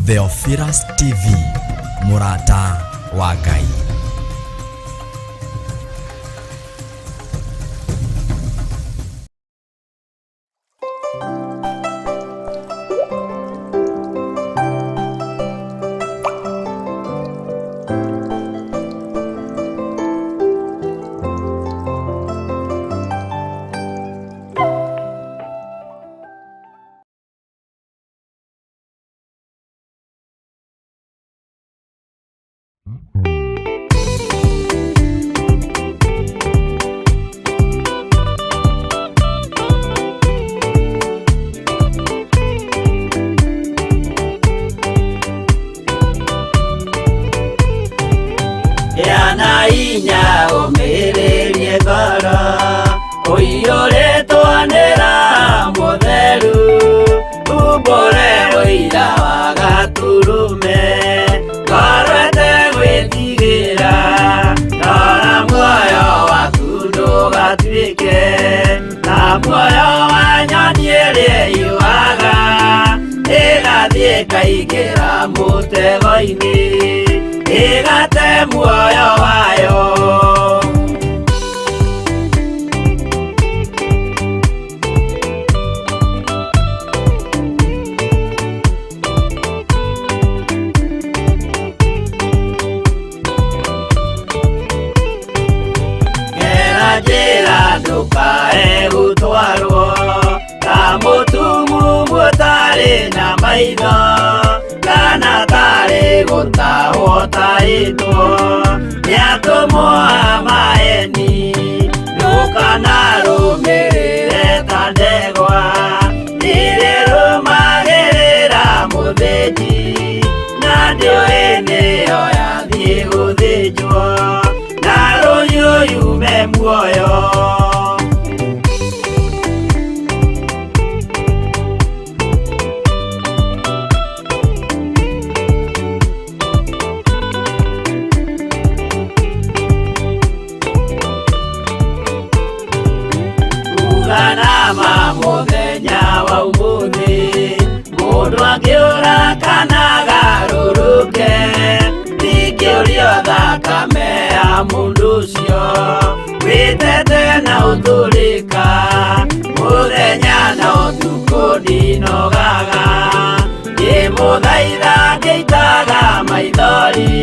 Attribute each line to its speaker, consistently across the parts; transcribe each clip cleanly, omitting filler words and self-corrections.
Speaker 1: Theophilus TV, Mũrata wa Ngai.
Speaker 2: Yana inya umiririe ngoro uiyũrĩtwo nĩ Roho Mũtheru, umbũre ũira wa Gatũrũme, ngoro ĩtegwĩtigĩra, rora muoyo waku ndũgatuĩke ta muoyo wa nyoni ĩrĩa ĩyũaga ĩgathiĩ ĩkaingĩra mũtego-inĩ ĩgate muoyo wayo. Gera njĩra ndũkae gũtwarwo ta mũtumumu ũtarĩ na maitho, kana tarĩ gũtahwo tahĩtwo nĩ atũmwo a maheeni. Ndũkanarũmĩrĩre ta ndegwa ĩrĩrũmagĩrĩra mũthĩnji, na ndĩũĩ nĩyo yathiĩ gũthĩnjwo na rũhiũ yume muoyo. Nama mũthenya wa ũmũthĩ mũndũ angĩũra kana agarũrũke, ndingĩũrio thakame ya mũndũ ũcio wĩtete na ũtũrĩka. Mũthenya na ũtukũ ndinogaga ngĩmũthaitha ngĩitaga maithori,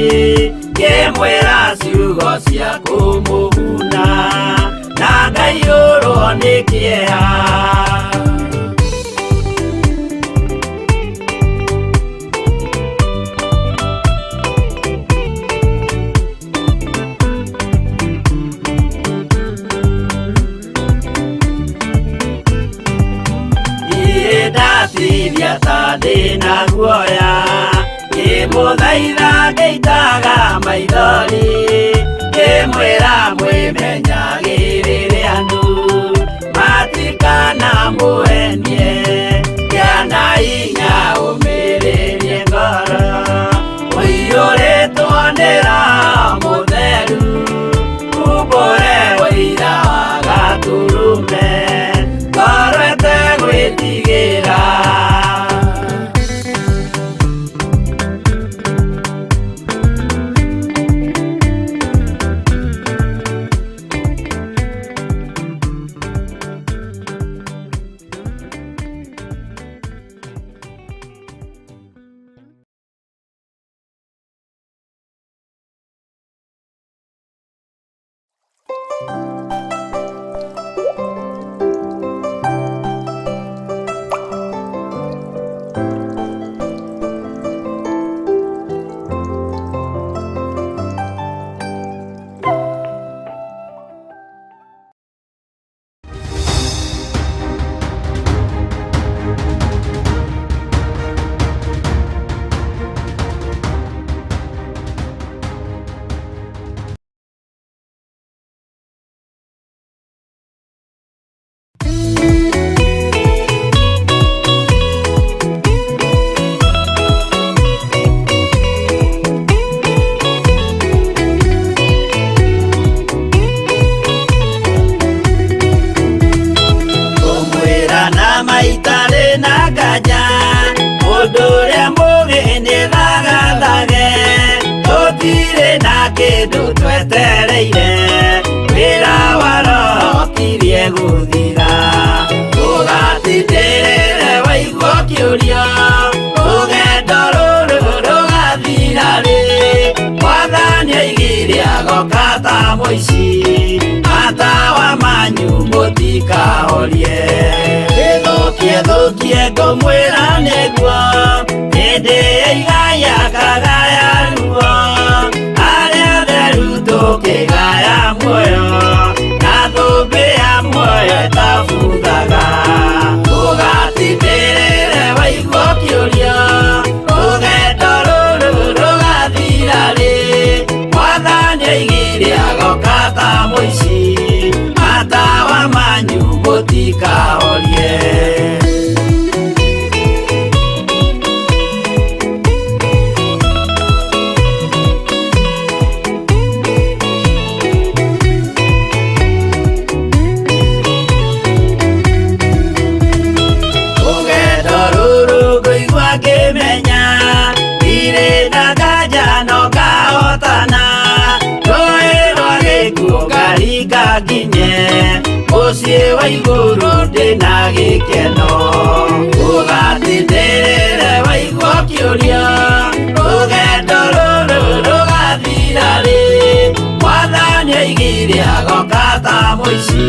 Speaker 2: ngĩmwĩra ciugo cia kũmũguna na ngaiyũrwo nĩ kĩeha. Ndatiria ta ndĩna guoya, ngĩmũthaitha ngĩitaga maithori, ngĩmwĩra mwĩmenyagĩrĩre andũ matikanamũhenie. Gĩana hinya ũmĩrĩrie ngoro ũiyũrĩtwo nĩ Roho Mũtheru, umbũre ũira wa Gatũrũme, ngoro ĩtegwĩtigĩra. kĩndũ twetereire, wĩra wa roho tirie gũthira. Ndũgatindĩrĩre waigua kĩũria, rũgendo rũrũ rũgathira rĩ. Mwathani oigire agoka ta mũici, matawa manyu mũtikahorie. Thũkie ngũmwĩra nĩguo, hĩndĩ ĩigaya kagaya ruo. Arĩa atheru tũkĩgaya muoyo, na thũmbĩ ya muoyo ĩtabuthaga. Ndũgatindĩrĩre waigua kĩũria, rũgendo rũrũ rũgathira rĩ. Mwathani oigire agoka ta mũici, matawa manyu mũtikahorie. Nginye mũciĩ wa igũrũ ndĩna gĩkeno. Ndũgatindĩrĩre waigua kĩũria, rũgendo rũrũ rũgathira rĩ. Mwathani oigire agoka ta mũici,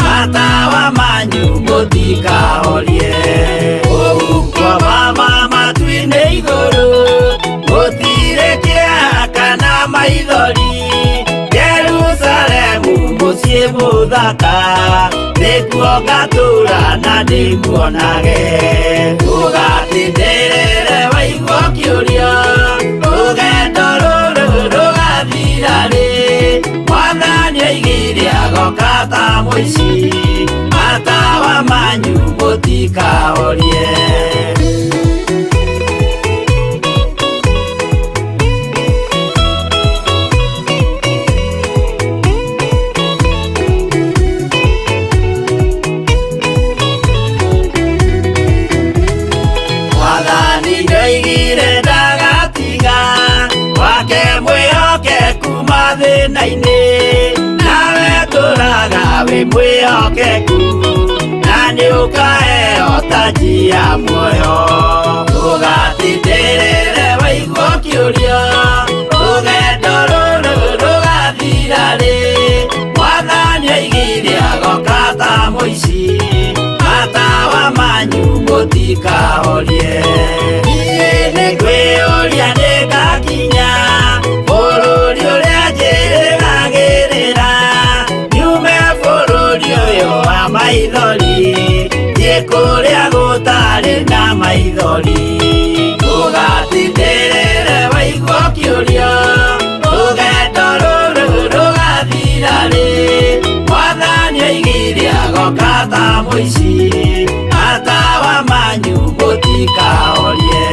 Speaker 2: matawa manyu mũtikahorie. Ũgukwo mama matu-inĩ igũrũ, gũtirĩ kĩeha kana maithori. Mũciĩ mũthaka, nĩkuo ngatũũra na ndĩmuonage. Ndũgatindĩrĩre waigua kĩũria, rũgendo rũrũ rũgathira rĩ. Mwathani oigire agoka ta mũici, matawa manyu mũtikahorie. Nawe tũraga wĩ mwĩhokeku, na nĩũkaheo taji ya muoyo. Ndũgatindĩrĩre waigua kĩũria, rũgendo rũrũ rũgathira rĩ. Mwathani oigire agoka ta mũici, matawa manyu mũtikahorie. Niĩ nĩngwĩyũria nĩngakinya bũrũri ũrĩa njĩrĩgagĩrĩra. Nyume bũrũri ũyũ wa maithori, thiĩ kũrĩa gũtarĩ na maithori. Ndũgatindĩrĩre waigua kĩũria, rũgendo rũrũ rũgathira rĩ. Mwathani oigire agoka ta mũici, matawa manyu mũtikahorie.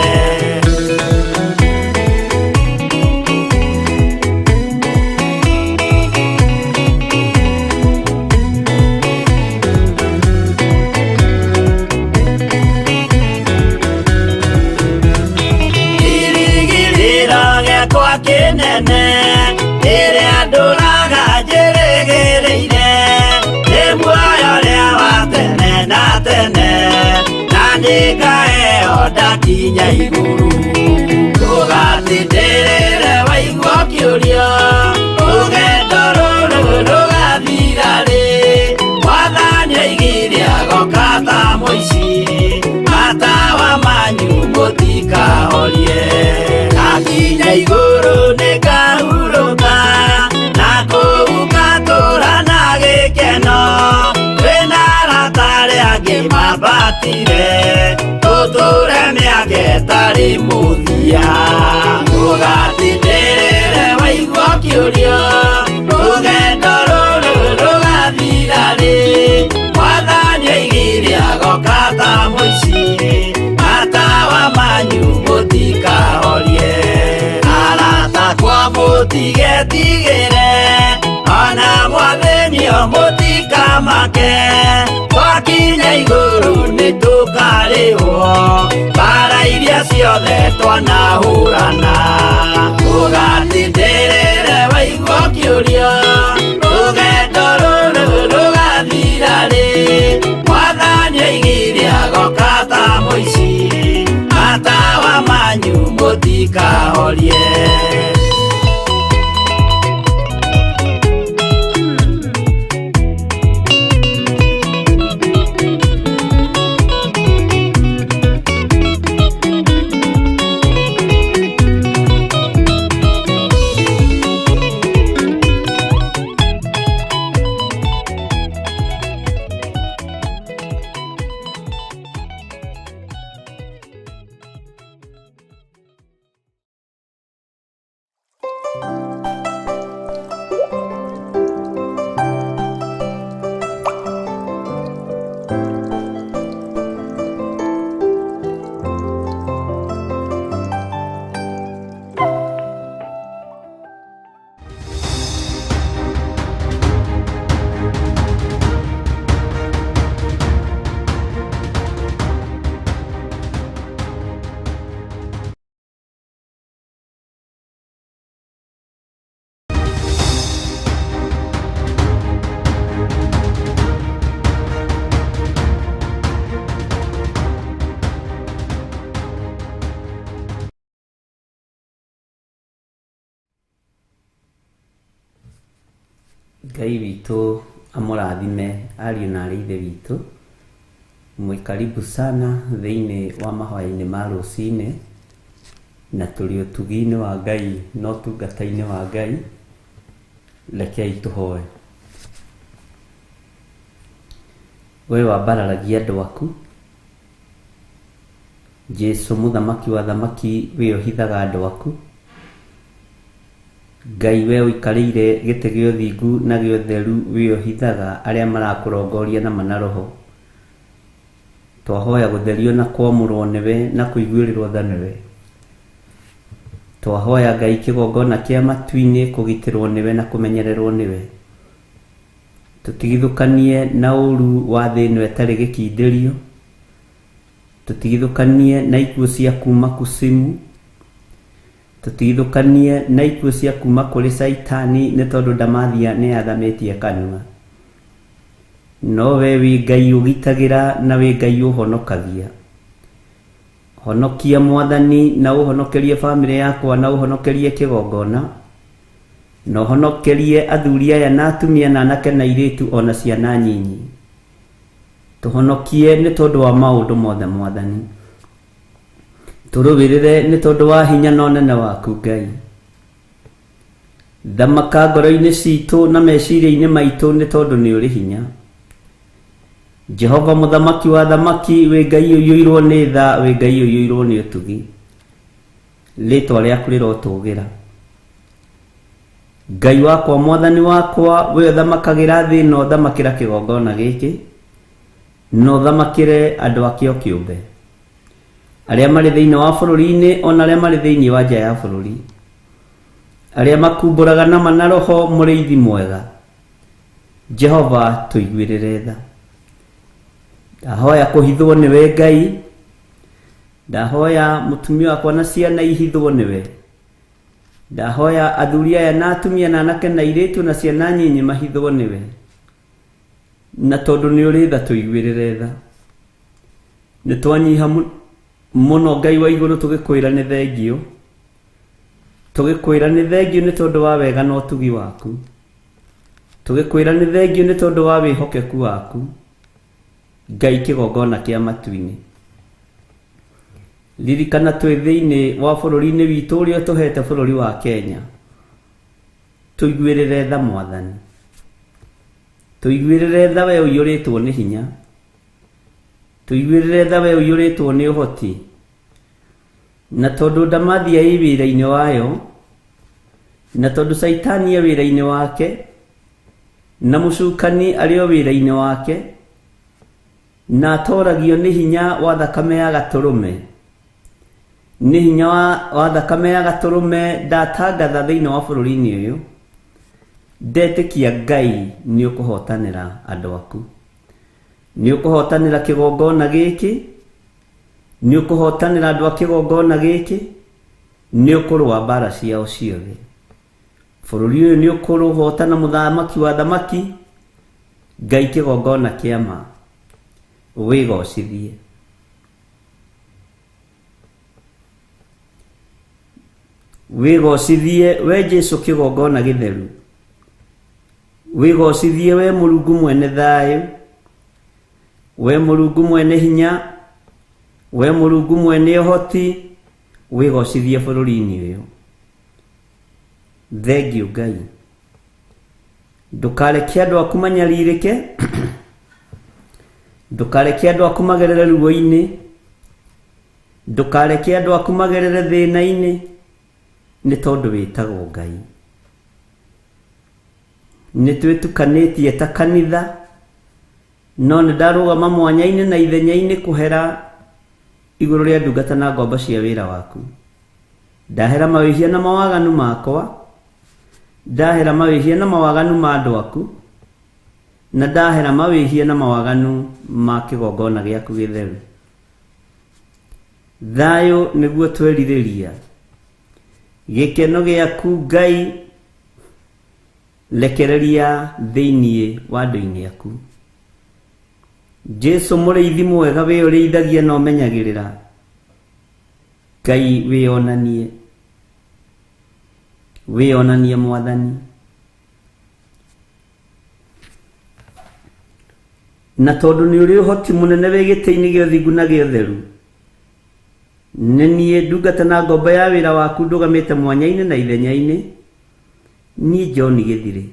Speaker 2: Kĩnene ĩrĩa ndũraga njĩrĩgĩrĩire, nĩ muoyo ũrĩa wa tene na tene, na nĩngaheo ndakinya igũrũ. Ndũgatindĩrĩre waigua kĩũria, rũgendo rũrũ rũgathira rĩ. Mwathani oigire agoka ta mũici, matawa manyu mũtikahorie. Ngakinya igũrũ nĩngahurũka, na kũu ngatũũra na gĩkeno. Twĩna arata arĩa angĩ mambatire, tũtũũre mĩaka ĩtarĩ mũthia. Ndũgatindĩrĩre waigua kĩũria, rũgendo rũrũ rũgathira rĩ. Mwathani oigire agoka ta mũici, matawa manyu mũtikahorie. Arata kwa mũtigetigĩre, ona Mwathani mũtikamake. Twakinya igũrũ nĩtũkarĩhwo, mbara iria ciothe twanahũrana. Ndũgatindĩrĩre mbere waigua kĩũria rũgendo rũrũ rũgathira rĩ mwathani oigire agoka ta mũici matawa manyu mũtikahorie.
Speaker 3: Ngai witũ amũrathime ariũ na aarĩ ithe witũ, mwĩ karibu sana thĩinĩ wa mahoya-inĩ ma rũcinĩ, na tũrĩ ũtugi-inĩ wa Ngai na ũtungata-inĩ wa Ngai. Rekei tũhoe. Wee wambararagia andũ aku, Jesũ mũthamaki wa thamaki, wee ũhithaga andũ aku. Ngai we ũikarĩire gĩtĩ gĩa ũthingu na gĩa ũtheru, wee ũhithaga arĩa marakũrongoria na mana roho. Twahoya gũtherio na kwamũrwo nĩwe na kũiguĩrĩrwo tha nĩwe. Twahoya Ngai kĩgongona kĩa matu-inĩ kũgitĩrwo nĩwe na kũmenyererwo nĩwe. Tũtigithũkanie na ũru wa thĩ ĩno ĩtarĩ gĩkindĩrio. Tũtigithũkanie na ikuũ cia kuma kusimu. Tũtigithũkanie na ikuũ cia kuma kũrĩ Saitani nĩ tondũ ndamathia nĩ athamĩtie kanua. No we wĩ Ngai ũgitagĩra na wĩ Ngai ũhonokagia. Honokia Mwathani na ũhonokerie bamĩrĩ yakwa na ũhonokerie kĩgongona. Na ũhonokerie athuri aya na atumia na anake na airĩtu ona ciana nyinyi. Tũhonokie nĩ tondũ wa maũndũ mothe Mwathani. Tũrũwĩrĩre nĩ tondũ wa hinya na ũnene waku Ngai. Thamaka ngoro-inĩ citũ na meciria-inĩ maitũ nĩ tondũ nĩ ũrĩ hinya. Jehova mũthamaki wa thamaki, wĩ Ngai ũiyũirwo nĩ tha, wĩ Ngai ũiyũirwo nĩ ũtugi. Rĩĩtwa rĩaku rĩrotũgĩra. Ngai wakwa Mwathani wakwa, we ũthamakagĩra thĩ ĩno, thamakĩra kĩgongona gĩkĩ na ũthamakĩre andũ akĩo kĩũmbe, arĩa marĩ thĩinĩ wa bũrũri-inĩ ona arĩa marĩ thĩinĩ wa nja ya bũrũri, arĩa makumbũraga na mana roho, mũrĩithi mwega. Jehova tũiguĩrĩre tha. Ndahoya kũhithwo nĩwe Ngai. Ndahoya mũtumia wakwa na ciana ihithwo nĩwe. Ndahoya athuri aya na atumia na anake na airĩtu na ciana nyinyi mahithwo nĩwe. Na tondũ nĩ ũrĩ tha tũiguĩrĩre tha. Nĩ twanyiha mũno Ngai wa igũrũ, tũgĩkwĩra nĩ thengio. Tũgĩkwĩra nĩ thengio nĩ tondũ wa wega na ũtugi waku. Tũgĩkwĩra nĩ thengio nĩ tondũ wa wĩhokeku waku, Ngai kĩgongona kĩa matu-inĩ. Ririkana twĩ thĩinĩ wa bũrũri-inĩ witũ ũrĩa tũhete bũrũri wa Kenya. Tũiguĩrĩre tha Mwathani. Tũiguĩrĩre tha we ũiyũrĩtwo nĩ hinya. Tũiguĩrĩre tha we ũiyũrĩtwo nĩ ũhoti. Na tondũ ndamathia ĩ wĩra-inĩ wayo, na tondũ Saitani ĩ wĩra-inĩ wake, na mũcukani arĩ o wĩra-inĩ wake, na atoragio nĩ hinya wa thakame ya gatũrũme. Nĩ hinya wa thakame ya gatũrũme ndatangatha thĩinĩ wa bũrũri-inĩ ũyũ. Ndetĩkia Ngai nĩ ũkũhotanĩra andũ aku. Nĩ ũkũhotanĩra kĩgongona gĩkĩ. Nĩ ũkũhotanĩra andũ a kĩgongona gĩkĩ. Nĩ ũkũrũa mbara ciao ciothe. Bũrũri ũyũ nĩ ũkũrũhota mũthamaki wa thamaki. Ngai kĩgongona kĩa ma. Wĩgocithie. Wĩgocithie we Jesu kĩgongona gĩtheru. Wĩgocithie we Mũrungu mwene thayũ. We Mũrungu mwene hinya. We Mũrungu mwene ũhoti. Wĩgocithie bũrũri-inĩ ũyũ. Thengiũ Ngai. Ndũkareke andũ aku manyarirĩke. Ndũkareke andũ aku magerere ruo-inĩ. Ndũkareke andũ aku magerere thĩna-inĩ. Nĩ tondũ wĩtagwo Ngai. Nĩtwĩtukanĩtie ta kanitha. No nĩndarũgama mwanya-inĩ na ithenya-inĩ kũhera igũrũ rĩa ndungata na ngombo cia wĩra waku. Ndahera mawĩhia na mawaganu makwa. Ndahera mawĩhia na mawaganu ma andũ aku. Na ndahera mawĩhia na mawaganu ma kĩgongona gĩaku gĩtheru. Thayũ nĩguo twerirĩria. Gĩkeno gĩaku Ngai lekereria thĩiniĩ wa andũ-inĩ aku. Jesu mũrĩithi mwega wĩũrĩithagia na ũmenyagĩrĩra. Ngai wĩonanie. Wĩonanie Mwathani. Na tondũ nĩ ũrĩ ũhoti mũnene wĩ gĩtĩ-inĩ gĩa ũthingu na gĩa ũtheru. Nĩ niĩ ndungata na ngombo ya wĩra waku ndũgamĩte mwanya-inĩ na ithenya-inĩ. Niĩ John Gĩthirĩ.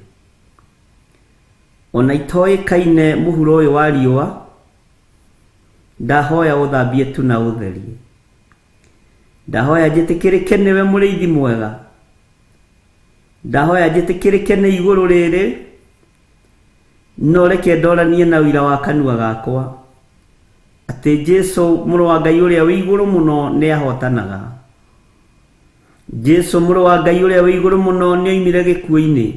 Speaker 3: Ona itoĩkaine mũhuro ũyũ wa riũa. Ndahoya ũthambie tu na ũtherie. Ndahoya njĩtĩkĩrĩke nĩwe mũrĩithi mwega. Ndahoya njĩtĩkĩrĩke nĩ igũrũ rĩrĩ. No reke ndoranie na ũira wa kanua gakwa. Atĩ Jesu mũrũ wa Ngai ũrĩa wĩ igũrũ mũno nĩ ahotanaga. Jesu mũrũ wa Ngai ũrĩa wĩ igũrũ mũno nĩ oimire gĩkuũ-inĩ.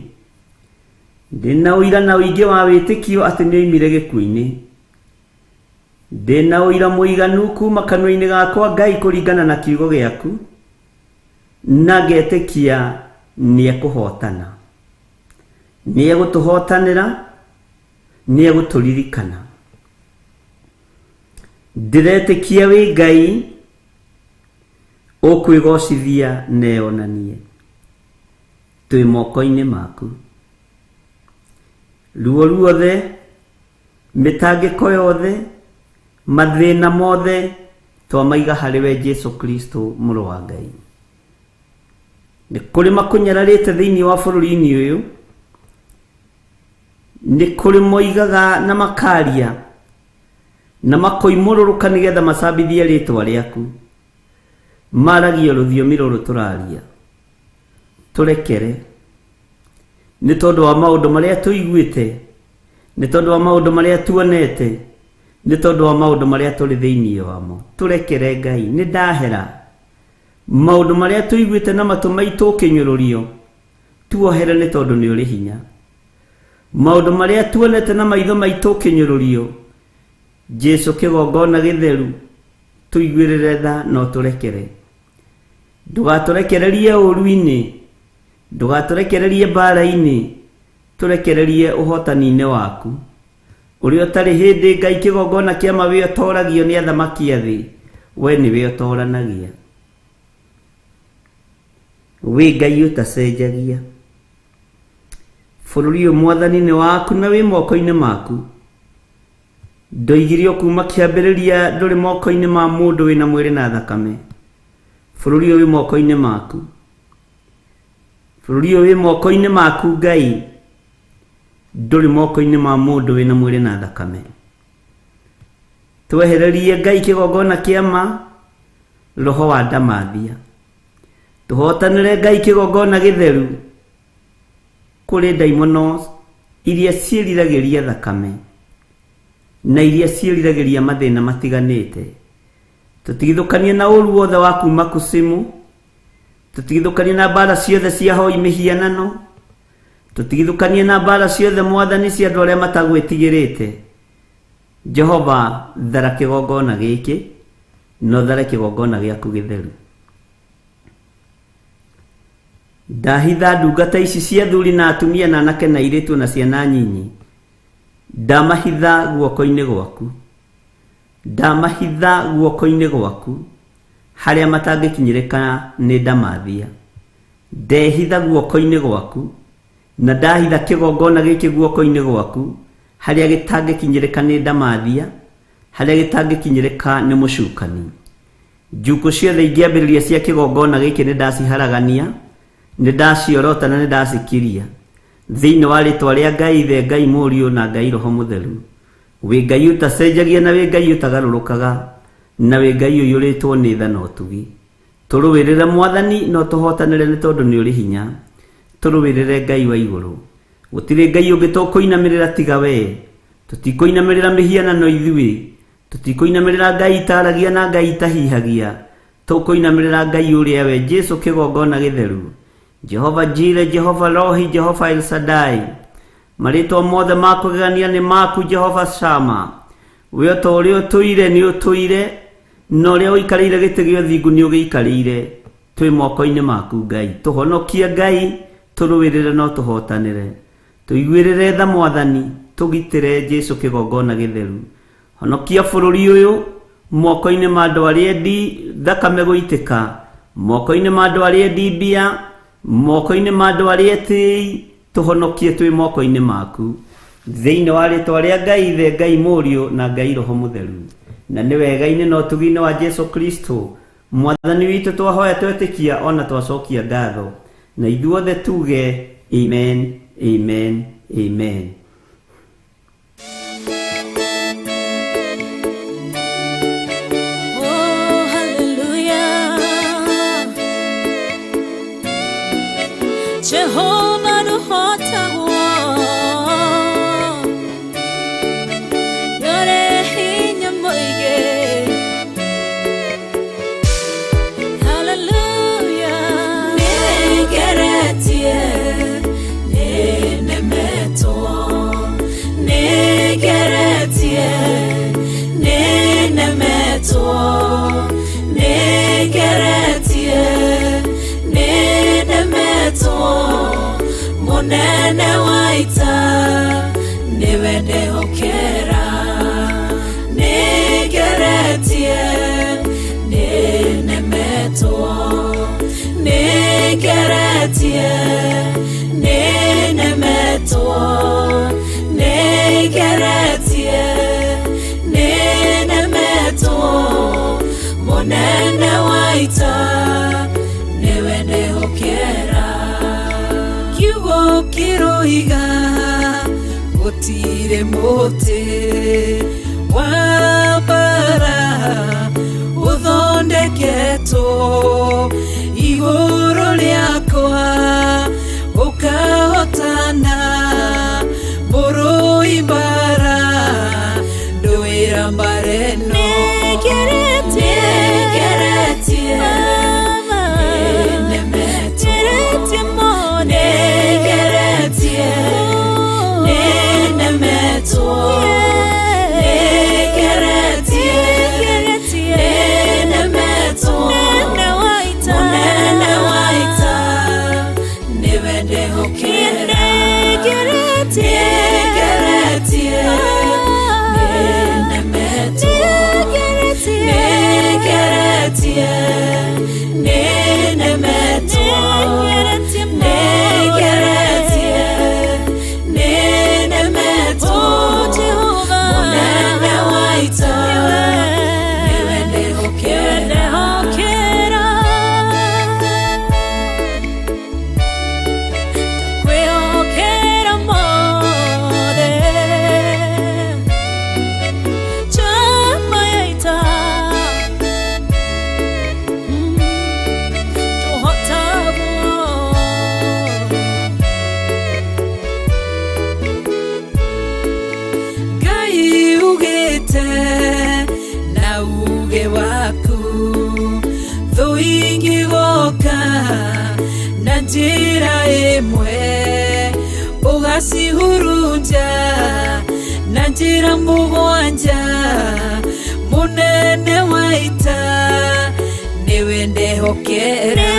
Speaker 3: Ndĩna ũira na ũingĩ wa wĩtĩkio atĩ nĩ oimire gĩkuũ-inĩ. Ndĩna ũira mũiganu kuma kanua-inĩ gakwa Ngai kũringana na kiugo gĩaku. Na ngetĩkia nĩ ekũhotana. Nĩ egũtũhotanĩra. Nĩ egũtũririkana. Ndĩretĩkia wĩ Ngai ũkwĩgocithia neonanie. Twĩ moko-inĩ maku. Ruo ruothe, mĩtangĩko yothe, mathĩna mothe twamaiga harĩ we Jesu Kristo mũrũ wa Ngai. Nĩ kũrĩ makũnyararĩte thĩinĩ wa bũrũri-inĩ ũyũ. Nĩ kũrĩ moigaga na makaria na makoimũrũrũka nĩgetha macambithie rĩtwa rĩaku. Maragia rũthiomi rũrũ tũraria. Tũrekere. Nĩ tondũ wa maũndũ marĩa tũiguĩte. Nĩ tondũ wa maũndũ marĩa tuonete. Nĩ tondũ wa maũndũ marĩa tũrĩ thĩinĩ wamo. Tũrekere Ngai. Nĩ ndahera. Maũndũ marĩa tũiguĩte na matũ maitũ ũkĩnyũrũrio. Tuohere nĩ tondũ nĩ ũrĩ hinya. Maũndũ marĩa tuonete na maitho maitũ ũkĩnyũrũrio. Jesu kĩgongona gĩtheru. Tuiguĩrĩre tha no tũrekere. Ndũgatũrekererie ũru-inĩ. Ndũgatũrekererie mbara-inĩ. Tũrekererie ũhotani-inĩ waku. Ũrĩa ũtarĩ hĩndĩ Ngai kĩgongona kĩa ma wĩ ũtoragio nĩ athamaki a thĩ. We nĩwe ũtoranagia. Wĩ Ngai ũtacenjagia. Bũrũri ũyũ Mwathani nĩ waku na wĩ moko-inĩ maku. Ndoigire kuma kĩambĩrĩria ndũrĩ moko-inĩ ma mũndũ wĩna mwĩrĩ na thakame. Bũrũri ũyũ wĩ moko-inĩ maku. Bũrũri ũyũ wĩ moko-inĩ maku Ngai. Ndũrĩ moko-inĩ ma mũndũ wĩna mwĩrĩ na thakame. Twehererie Ngai kĩgongona kĩa ma. Roho wa ndamathia. Tũhotanĩre Ngai kĩgongona gĩtheru. Kũrĩ ndaimono iria ciĩriragĩria thakame. Na iria ciĩriragĩria mathĩna matiganĩte. Tũtigithũkanie na ũru wothe wa kuma kusimu. Tũtigithũkanie na mbara ciothe cia hoi mĩhianano. Tũtigithũkanie na mbara ciothe Mwathani cia andũ arĩa matagwĩtigĩrĩte. Jehova, thara kĩgongona gĩkĩ. No thara kĩgongona gĩaku gĩtheru. ndahitha ndungata ici cia thuri na atumia na anake na airĩtu na ciana nyinyi, ndamahitha guoko-inĩ gwaku, ndamahitha guoko-inĩ gwaku, harĩa matangĩkinyĩrĩka nĩ ndamathia. Ndehitha guoko-inĩ gwaku, na ndahitha kĩgongona gĩkĩ guoko-inĩ gwaku, harĩa gĩtangĩkinyĩrĩka nĩ ndamathia, harĩa gĩtangĩkinyĩrĩka nĩ mũcukani. Njuku ciothe ingĩambĩrĩria cia kĩgongona gĩkĩ nĩ ndaciharagania, nĩ ndaciorota na nĩ ndacikiria thĩinĩ wa rĩtwa rĩa Ngai Ithe, Ngai Mũriũ na Ngai Roho Mũtheru. Wĩ Ngai ũtacenjagia na wĩ Ngai ũtagarũrũkaga, na wĩ Ngai ũiyũrĩtwo nĩ tha na ũtugi. Tũrũwĩrĩre Mwathani no tũhotanĩre nĩ tondũ nĩ ũrĩ hinya. Tũrũwĩrĩre Ngai wa igũrũ. Gũtirĩ Ngai ũngĩ tũkũinamĩrĩra tiga we. Tũtikũinamĩrĩra mĩhianano ithuĩ, tũtikũinamĩrĩra Ngai itaragia na Ngai itahihagia. Tũkũinamĩrĩra Ngai ũrĩa we Jesũ kĩgongona gĩtheru, Jehova Jire, Jehova Rohi, Jehova El Shaddai. Marĩtwa mothe ma kũgegania nĩ maku Jehova Shama. We o ta ũrĩa ũtũire nĩ ũtũire, na ũrĩa ũikarĩire gĩtĩ gĩa ũthingu nĩ ũgĩikarĩire. Twĩ moko-inĩ maku Ngai. Tũhonokie Ngai, tũrũwĩrĩre no tũhotanĩre. Tũiguĩrĩre tha Mwathani, tũgitĩre Jesũ kĩgongona gĩtheru. Honokia bũrũri ũyũ moko-inĩ ma andũ arĩa endi thakame gũitĩka, moko-inĩ ma andũ arĩa endi mbia, moko-inĩ ma andũ arĩa etĩĩi. Tũhonokie twĩ moko-inĩ maku, thĩinĩ wa rĩtwa rĩa Ngai Ithe, Ngai Mũriũ na Ngai Roho Mũtheru. Na nĩ wega-inĩ na ũtugi-inĩ wa Jesũ Kristo Mwathani witũ twahoya twetĩkia ona twacokia ngatho, na ithuothe tuge amen, amen, amen.
Speaker 4: Jehovah no hota yore hinya moige. Hallelujah. Negeretie nenemeto, negeretie nenemeto, negeretie nenemeto. Munene waita niwe ndehokera, negeretie nenemetwo, negeretie nenemetwo, negeretie nenemetwo. Munene waita niwe ndehokera. Kiroiga gutire muti wa bara uthondeketwo igũrũ rĩakwa, ũkahotana mũrũi bara ndũĩra mbareno. Njĩra ĩmwe ũgacihurunja na njĩra mũgwanja. Mũnene waita nĩwe ndehokera.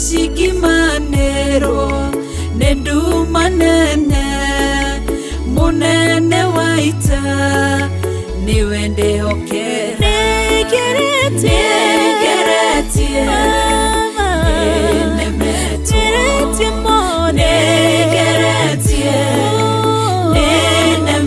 Speaker 4: Sikimanero nendu manene munene waita niwende hokera negeretie negeretie mone negeretie negeretie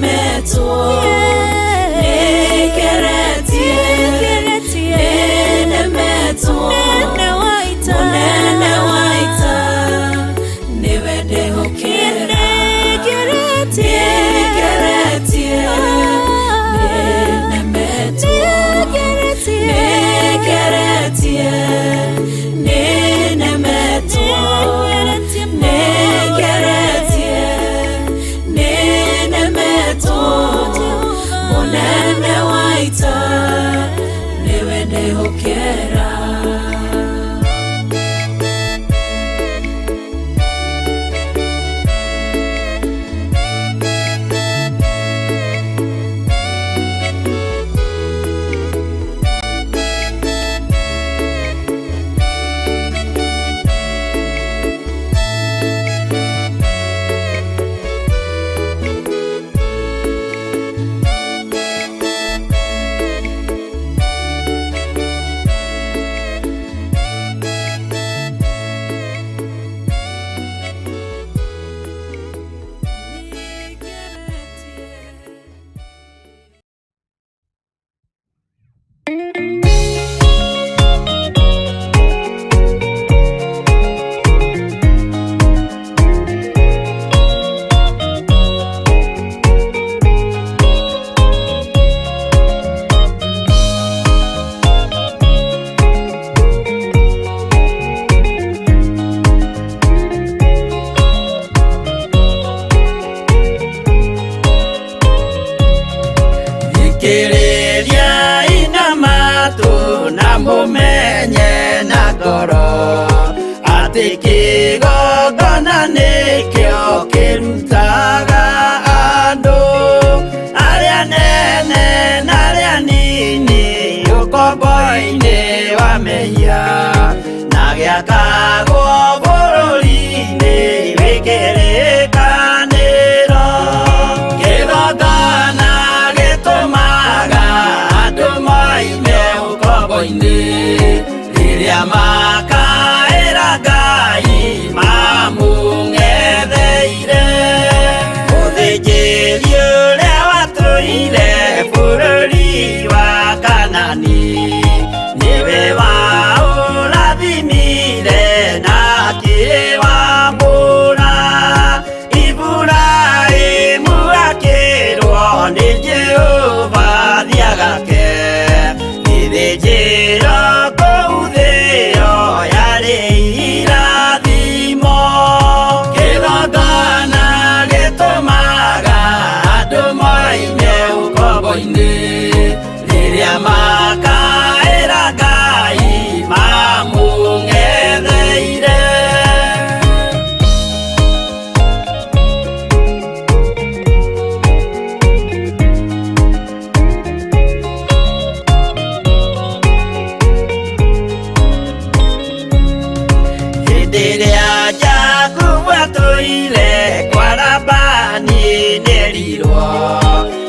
Speaker 2: akerirwo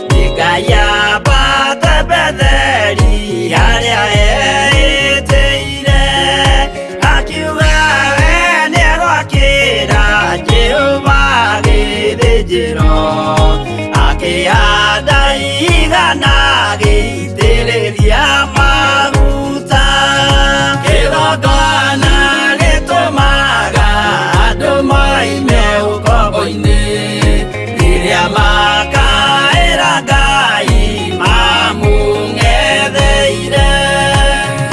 Speaker 2: nĩ Ngai ambate Betheli harĩa etĩire, akiuga we nĩegwakĩra Jehova gĩthĩnjĩro, akĩhanda igana gĩitĩrĩria maguta. Kĩgongona gĩtũmaga andũ moime ũkombo-inĩ, rĩrĩa makaĩra Ngai mamũng'etheire.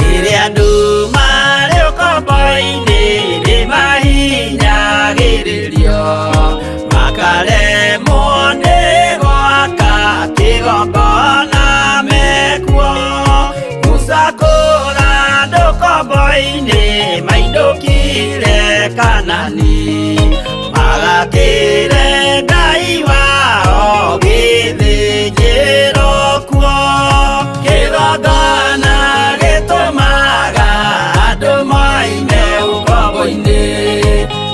Speaker 2: Rĩrĩa andũ marĩ ũkombo-inĩ nĩmahinyagĩrĩrio, makaremwo nĩ gwaka kĩgongona mekuo. Musa kũra andũ ũkombo-inĩ mainũkire Kanani, magakĩre Ngai wao gĩthĩnjĩro kuo. Kĩgongona gĩtũmaga andũ moime ũkombo-inĩ,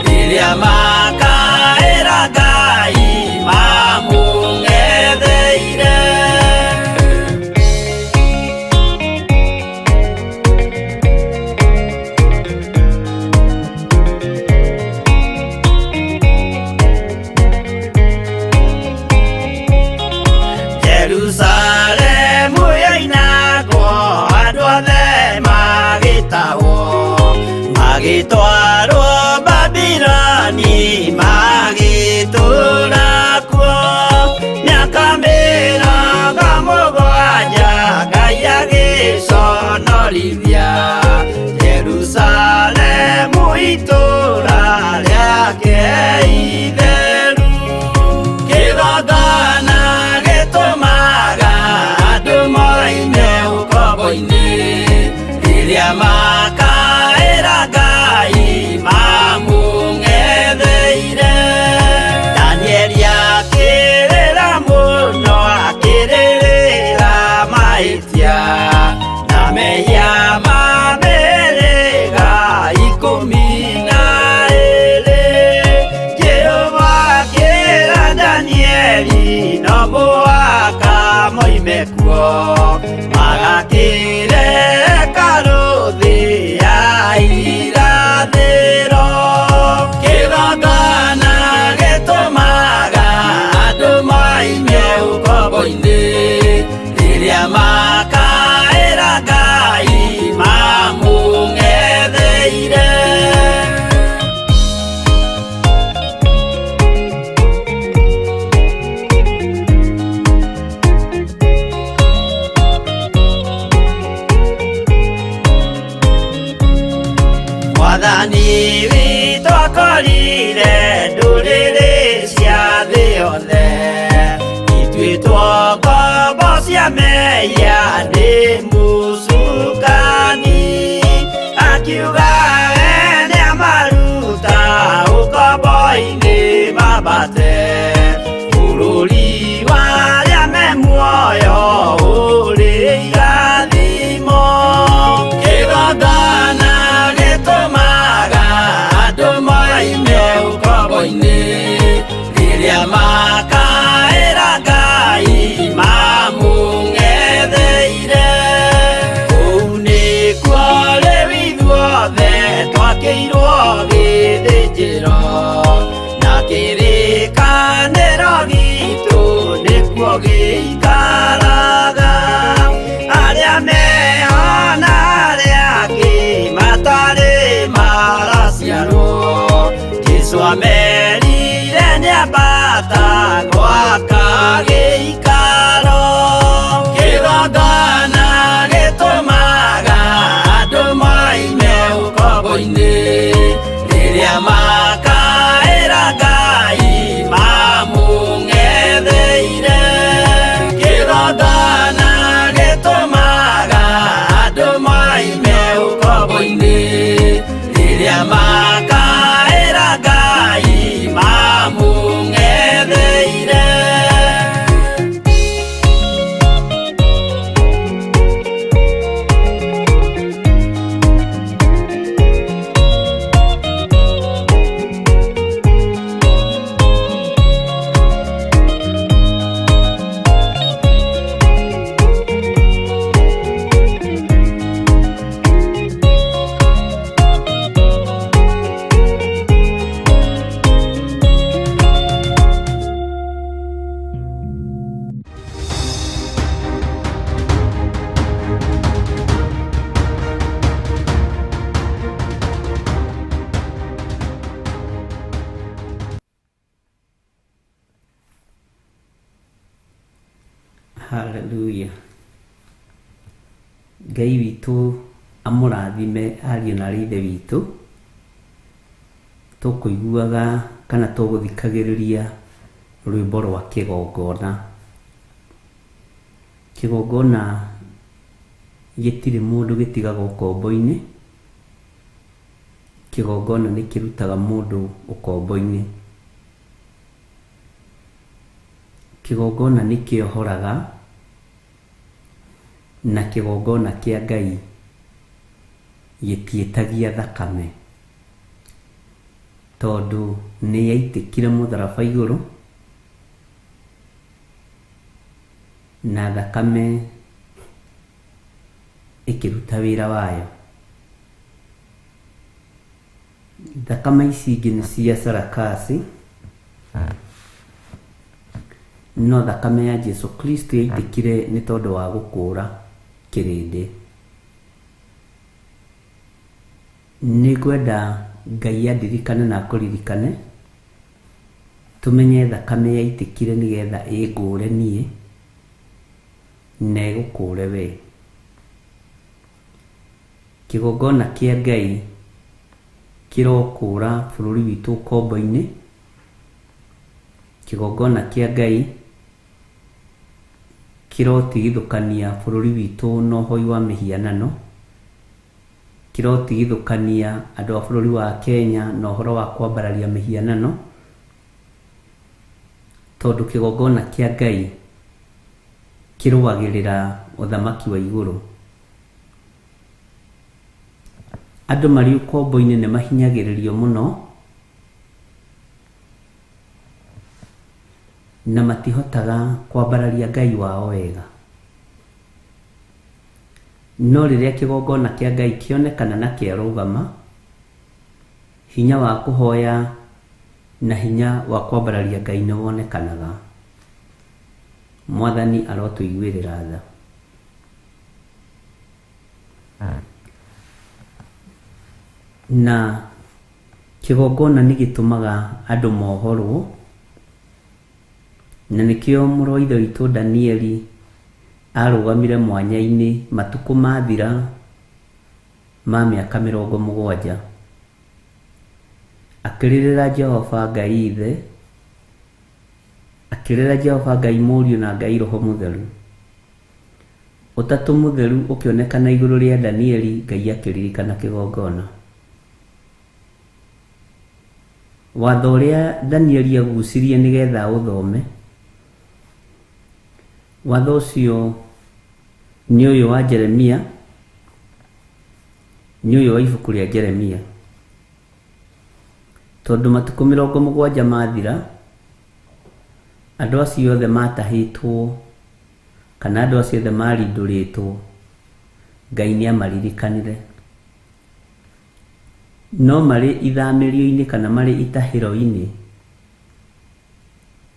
Speaker 2: rĩrĩa makaĩra Ngai mamũng'etheire. Jerusalemu yainagwo, andũ othe magĩtahwo, magĩtwarwo Babuloni, magĩtũũra kuo mĩaka mĩrongo mũgwanja, Ngai agĩconorithia Jerusalemu itũũra rĩake itheru. Kĩgongona gĩtũmaga andũ moime ũkombo-inĩ, rĩrĩa makaĩra Ngai mamũng'etheire. Danieli akĩrĩra mũno, akĩrĩrĩra mahĩtia na mehia ma mĩhĩrĩga 12. Jehova akĩra Danieli no mũhaka moime kuo, magakĩre karũthĩ ya irathĩro. Kĩgongona gĩtũmaga andũ moime ũkombo-inĩ, rĩrĩa makaĩra Ngai mamũng'etheire. Mwathani witũ akorire ndũrĩrĩ cia thĩ yothe, ituĩtwo ngombo cia mehia nĩ mũcukani. Akiuga we nĩamaruta ũkombo-inĩ mambate bũrũri wa arĩa me muoyo ũrĩ irathimo. Kĩgongona gĩtũmaga andũ moime ũkombo-inĩ, rĩrĩa makaĩra Ngai mamũng'etheire. Kũu nĩkuo rĩu ithuothe twakĩirwo gĩthĩnjĩro, na kĩrĩkanĩro gitũ nĩkuo gĩikaraga. Arĩa meho na arĩa angĩ matarĩ maraciarwo, Jesũ amerire nĩambata gwaka gĩikaro. Kĩgongona gĩtũmaga andũ moime ũkombo-inĩ, rĩrĩa makaĩra Ngai mamũng'etheire.
Speaker 3: Haleluya. Ngai witũ amũrathime ariũ na ithe witũ. Tũkũiguaga kana tũgũthikagĩrĩria rwĩmbo rwa kĩgongona. Kĩgongona gĩtirĩ mũndũ gĩtigaga ũkombo-inĩ. Kĩgongona nĩ kĩrutaga mũndũ ũkombo-inĩ. Kĩgongona nĩ kĩohoraga, na kĩgongona kĩa Ngai gĩtiĩtagia thakame, tondũ nĩ yaitĩkire mũtharaba igũrũ, na thakame ĩkĩruta wĩra wayo. Thakame ici ingĩ nĩ cia sarakasi, no thakame ya Jesu Kristo yaitĩkire nĩ tondũ wa gũkũũra kĩrĩndĩ. Nĩ ngwenda Ngai andirikane na akũririkane, tũmenye thakame yaitĩkire nĩgetha ĩngũũre niĩ na ĩgũkũũre we. Kĩgongona kĩa Ngai kĩrokũũra bũrũri witũ ũkombo-inĩ. Kĩgongona kĩa Ngai kĩrotigithũkania bũrũri witũ na ũhoi wa mĩhianano. Kĩrotigithũkania andũ a bũrũri wa Kenya na ũhoro wa kwambararia mĩhianano, tondũ kĩgongona kĩa Ngai kĩrũagĩrĩra ũthamaki wa igũrũ. Andũ marĩ ũkombo-inĩ nĩ mahinyagĩrĩrio mũno, na matihotaga kwambararia Ngai wao wega. No rĩrĩa kĩgongona kĩa Ngai kĩonekana na kĩarũgama, hinya wa kũhoya na hinya wa kwambararia Ngai nĩ wonekanaga. Mwathani arotũiguĩrĩra tha. Na kĩgongona nĩ gĩtũmaga andũ mohorwo, na nĩkĩo mũrũ wa ithe witũ Danieli arũgamire mwanya-inĩ matukũ mathira ma mĩaka 70, akĩrĩrĩra Jehova Ngai ithe, akĩrĩrĩra Jehova Ngai Mũriũ na Ngai Roho Mũtheru. Ũtatũ mũtheru ũkĩonekana igũrũ rĩa Danieli, Ngai akĩririkana kĩgongona. Watho ũrĩa Danieli agucirie nĩgetha ũthome, watho ũcio nĩ ũyũ wa Jeremia, nĩ ũyũ wa ibuku rĩa Jeremia. Tondũ matukũ 70 mathira, andũ acio othe matahĩtwo, kana andũ acio othe marindũrĩtwo, Ngai nĩ amaririkanire. No marĩ ithamĩrio-inĩ kana marĩ itahĩro-inĩ,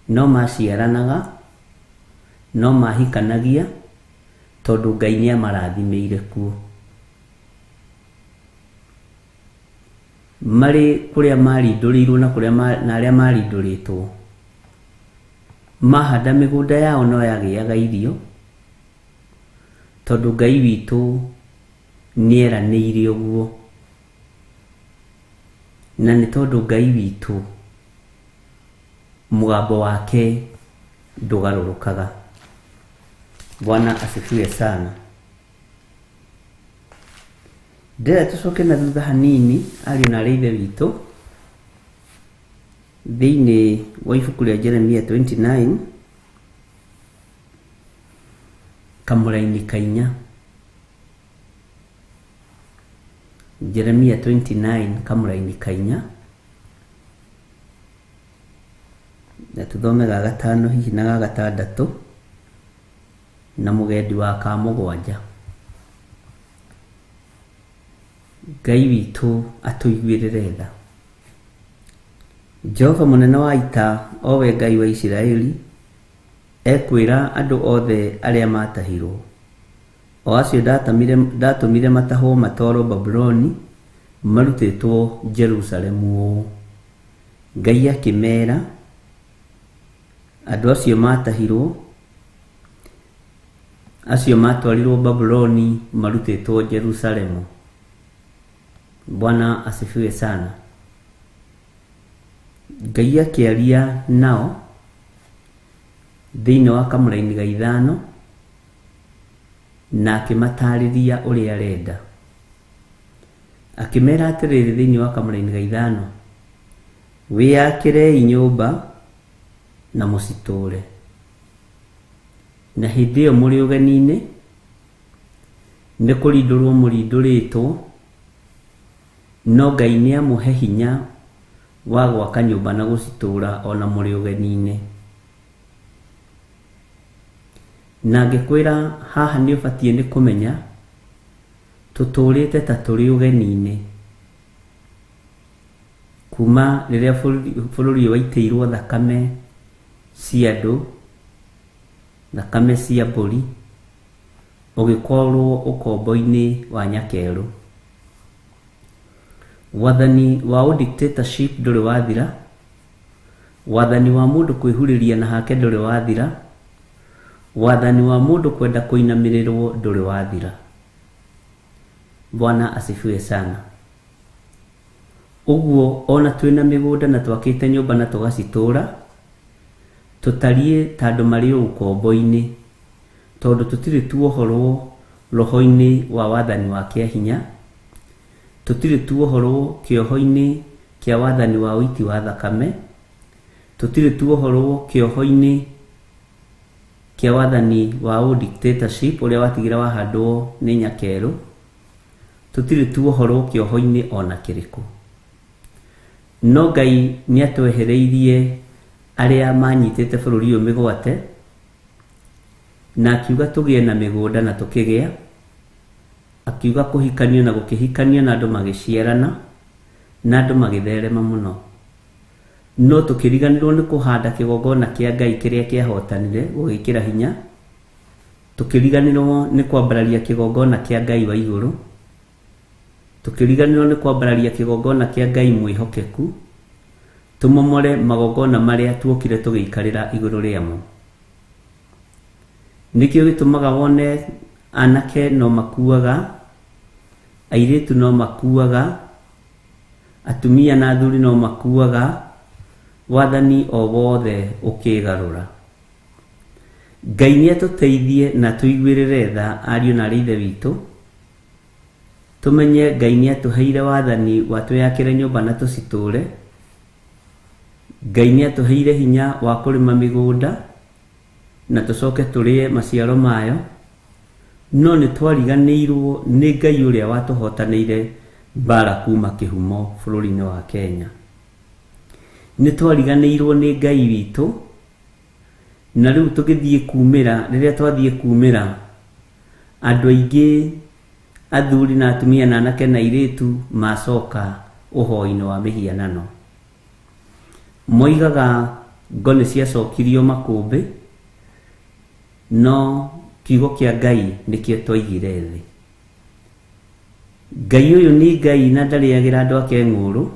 Speaker 3: no maciaranaga, no mahikanagia, tondũ Ngai nĩ amarathimĩire kuo. Marĩ kũrĩa marindũrĩirwo na kũrĩa na arĩa marindũrĩtwo, mahanda mĩgũnda yao no yagĩaga irio, tondũ Ngai witũ nĩ eranĩire ũguo. Na nĩ tondũ Ngai witũ mũgambo wake ndũgarũrũkaga. Bwana asifiwe sana. Ndĩrenda tũcoke na thutha hanini ariũ na ithe witũ, thĩinĩ wa ibuku rĩa Jeremia 29 kamũra-inĩ ka 4. Jeremia 29 kamũra-inĩ ka 4, na tũthome ga 5 hihi na ga 6 na mũgendi wa ka 7. Ngai witũ atũiguĩrĩre tha. Jehova mũnene wa ita, owe Ngai wa Isiraeli, ekwĩra andũ othe arĩa matahirwo, o acio ndatũmire matahwo matwarwo Babuloni, marutĩtwo Jerusalemu. Ngai akĩmera, andũ acio matahirwo acio matwarirwo Babuloni marutĩtwo Jerusalemu. Bwana asifiwe sana. Ngai akĩaria nao thĩinĩ wa kamũra-inĩ ga ithano na akĩmatarĩria ũrĩa arenda. Akĩmera atĩrĩrĩ thĩinĩ wa kamũra-inĩ ga ithano, wĩyakĩrei nyũmba na mũcitũre. Na hĩndĩ ĩyo mũrĩ ũgeni-inĩ, nĩ kũrindũrwo mũrindũrĩtwo, no Ngai nĩamũhe hinya wa gwaka nyũmba na gũcitũra ona mũrĩ ũgeni-inĩ. Na ngĩkwĩra haha nĩ ũbatiĩ nĩ kũmenya tũtũrĩte ta tũrĩ ũgeni-inĩ kuma rĩrĩa bũrũri waitĩirwo thakame cia andũ, thakame cia mbũri, ũgĩkorwo ũkombo-inĩ wa nyakerũ. Wathani wa dictatorship ndũrĩ wathira, wathani wa mũndũ kwĩhurĩria na hake ndũrĩ wathira, wathani wa mũndũ kwenda kũinamĩrĩrwo ndũrĩ wathira. Bwana asifiwe sana. Ũguo ona twĩna mĩgũnda na twakĩte nyũmba na tũgacitũra, tũtariĩ ta andũ marĩ ũkombo-inĩ, tondũ tũtirĩ tuohorwo roho-inĩ wa wathani wa kĩahinya, tũtirĩ tuohorwo kĩoho-inĩ kĩa wathani wa ũiti wa thakame, tũtirĩ tuohorwo kĩoho-inĩ kĩa wathani wa dictatorship ũrĩa watigĩra wahandwo nĩ nyakerũ, tũtirĩ tuohorwo kĩoho-inĩ ona kĩrĩkũ. No Ngai nĩatwehereirie arĩa manyitĩte bũrũri ũyũ mĩgwate, na akiuga tũgĩe na mĩgũnda na tũkĩgĩa, akiuga kũhikanio na gũkĩhikanio na andũ magĩciarana na andũ magĩtherema mũno. No tũkĩriganĩrwo nĩ kũhanda kĩgongona kĩa Ngai kĩrĩa kĩahotanire gũgĩkĩra hinya, tũkĩriganĩrwo nĩ kwambararia kĩgongona kĩa Ngai wa igũrũ, tũkĩriganĩrwo nĩ kwambararia kĩgongona kĩa Ngai mwĩhokeku, tũmomore magongona marĩa tuokire tũgĩikarĩra igũrũ rĩamo. Nĩkĩo gĩtũmaga wone anake no makuaga, airĩtu no makuaga, atumia na athuri no makuaga, wathani o wothe ũkĩgarũra. Ngai nĩatũteithie na tũiguĩrĩre tha ariũ na aarĩ a Ithe witũ, tũmenye Ngai nĩatũheire wathani wa twĩyakĩre nyũmba na tũcitũre. Ngai nĩatũheire hinya wa kũrĩma mĩgũnda na tũcoke tũrĩe maciaro mayo, no nĩ twariganĩirwo nĩ Ngai ũrĩa watũhotanĩire mbara kuma kĩhumo bũrũri-inĩ wa Kenya. Nĩ twariganĩirwo nĩ Ngai witũ, na rĩu tũgĩthiĩ kumĩra, rĩrĩa twathiĩ kumĩra, andũ aingĩ athuri na atumia na anake na airĩtu macoka ũhoi-inĩ wa mĩhianano. Moigaga ngo nĩ ciacokirio makũmbĩ, no kiugo kĩa Ngai nĩkĩo twaigire thĩ. Ngai ũyũ nĩ Ngai na ndarĩagĩra andũ ake ng'ũrũ.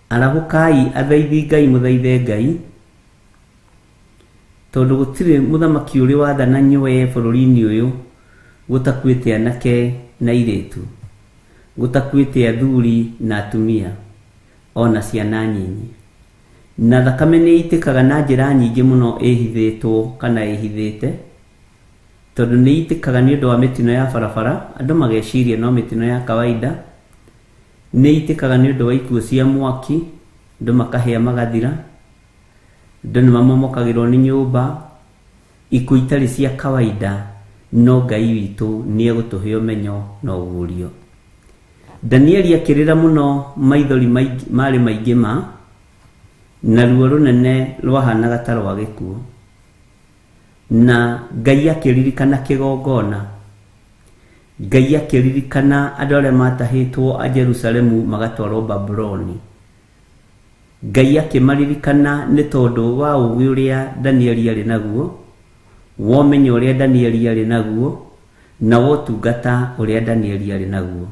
Speaker 3: Arahũkai athaithi Ngai mũthaithe Ngai, tondũ gũtirĩ mũthamaki ũrĩ wathana nyoye bũrũri-inĩ ũyũ gũtakuĩte anake na airĩtu, gũtakuĩte athuri na atumia, ona ciana nyinyi. Na thakame nĩ itĩkaga na njĩra nyingĩ mũno ĩhithĩtwo kana ĩhithĩte, tondũ nĩ itĩkaga nĩ ũndũ wa mĩtino ya barabara, andũ mageciria no mĩtino ya kawaida. Nĩ itĩkaga nĩ ũndũ wa ikuũ cia mwaki, andũ makahĩa magathira, andũ nĩ mamomokagĩrwo nĩ nyũmba, ikuũ itarĩ cia kawaida. No Ngai witũ nĩ egũtũhe ũmenyo na ũguũrio. Danieli akĩrĩra mũno, maithori marĩ maingĩ ma, na ruo rũnene rwahanaga ta rwa gĩkuũ. Na Ngai akĩririkana kĩgongona, Ngai akĩririkana andũ arĩa matahĩtwo a Jerusalemu magatwarwo Babuloni. Ngai akĩmaririkana nĩ tondũ wa ũũgĩ ũrĩa Danieli arĩ naguo, womenyo ũrĩa Danieli arĩ naguo, na wotungata ũrĩa Danieli arĩ naguo.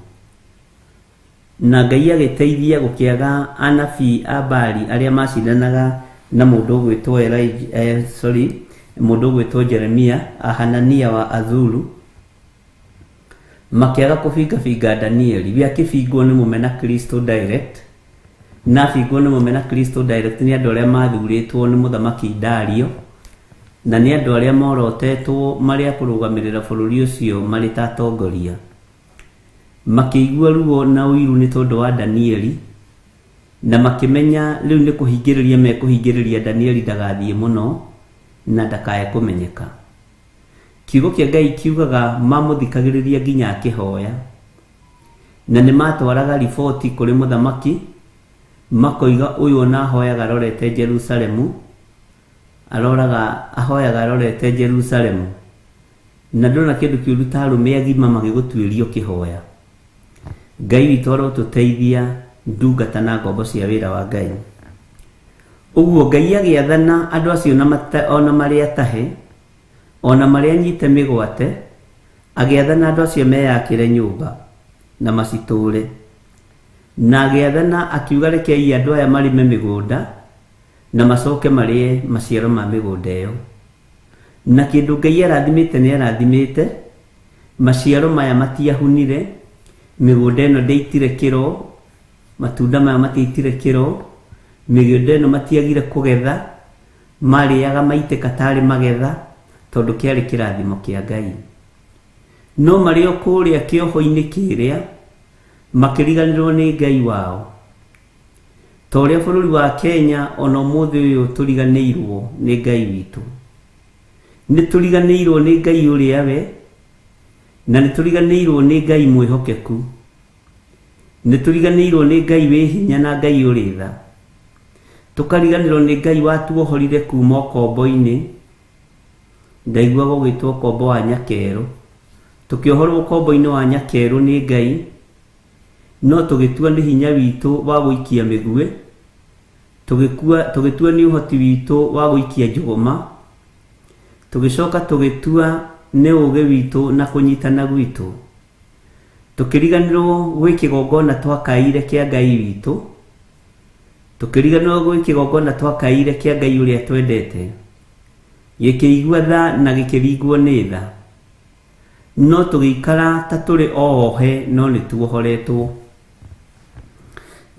Speaker 3: Na Ngai agĩteithia gũkĩaga anabii a Baali arĩa macindanaga na mũndũ ũgwĩtwo mundu gwitwo Jeremia, Hanania wa Azuru, makiaga kubinga Danieli. Bia kibingwo ni mumena Kristo direct, na bingwo ni mumena Kristo direct ni andu aria mathuritwo ni muthamaki Dario, na ni andu aria morotetwo maria kurugamirira bururi ucio mari ta atongoria. Makĩigua ruo na uiru ni tondu wa Danieli, na makimenya riu ni kuhingiriria mekuhingiriria Danieli ndagathie muno na ndakae kumenyeka. Kiugo kia Ngai kiugaga mamuthikagiriria nginya akihoya, na ni matwaraga riboti kuri muthamaki makoiga uyu na hoyaga rorete Jerusalemu, ahoyaga rorete Jerusalemu, na ndona kindu kiuru ta rume agima magigutwirio kihoya. Ngai witũ arotuteithia ndungata na ngombo cia wĩra wa Ngai. Uguo Ngai agĩathana andũ acio ona marĩ atahe, ona marĩ anyite mĩgwate, agĩathana andũ acio meyakĩre nyũmba na macitũre, na agĩathana akiuga rekei andũ aya marĩme mĩgũnda na macoke marĩe maciaro ma mĩgũnda ĩyo. Na kĩndũ Ngai arathimĩte nĩ arathimĩte, maciaro maya matiahunire, mĩgũnda ĩno ndĩitire kĩro, matunda maya matiitire kĩro, mĩgũnda ĩno matiagire kũgetha, marĩaga maitĩka tarĩ magetha, tondũ kĩarĩ kĩrathimo kĩa Ngai. No marĩ o kũrĩa kĩoho-inĩ kĩrĩa makĩriganĩrwo nĩ Ngai wao. Ta ũrĩa bũrũri wa Kenya ona ũmũthĩ ũyũ tũriganĩirwo nĩ Ngai witũ. Nĩ tũriganĩirwo nĩ Ngai ũrĩa we, na nĩ tũriganĩirwo nĩ Ngai mwĩhokeku. Nĩ tũriganĩirwo nĩ Ngai wĩ hinya na Ngai ũrĩ tha. Tukariganĩrwo nĩ Ngai watuohorire kuma ũkombo-inĩ, ndaiguaga ũgĩtwo ũkombo wa Nyakerũ. Tukĩohorwo ũkombo-inĩ wa Nyakerũ nĩ Ngai, no tũgĩtua nĩ hinya witũ wa gũikia mĩguĩ, tũgĩtua nĩ ũhoti witũ wa gũikia njũgũma, tũgĩcoka tũgĩtua nĩ ũũgĩ witũ na kũnyitana gwitũ. Tukĩriganĩrwo gwĩ kĩgongona twakaire kĩa Ngai witũ, tukĩriganĩrwo gwĩ kĩgongona twakaire kĩa Ngai ũrĩa twendete, gĩkĩigua tha na gĩkĩringwo nĩ tha. No tũgĩikara ta tũrĩ oohe, no nĩ tuohoretwo.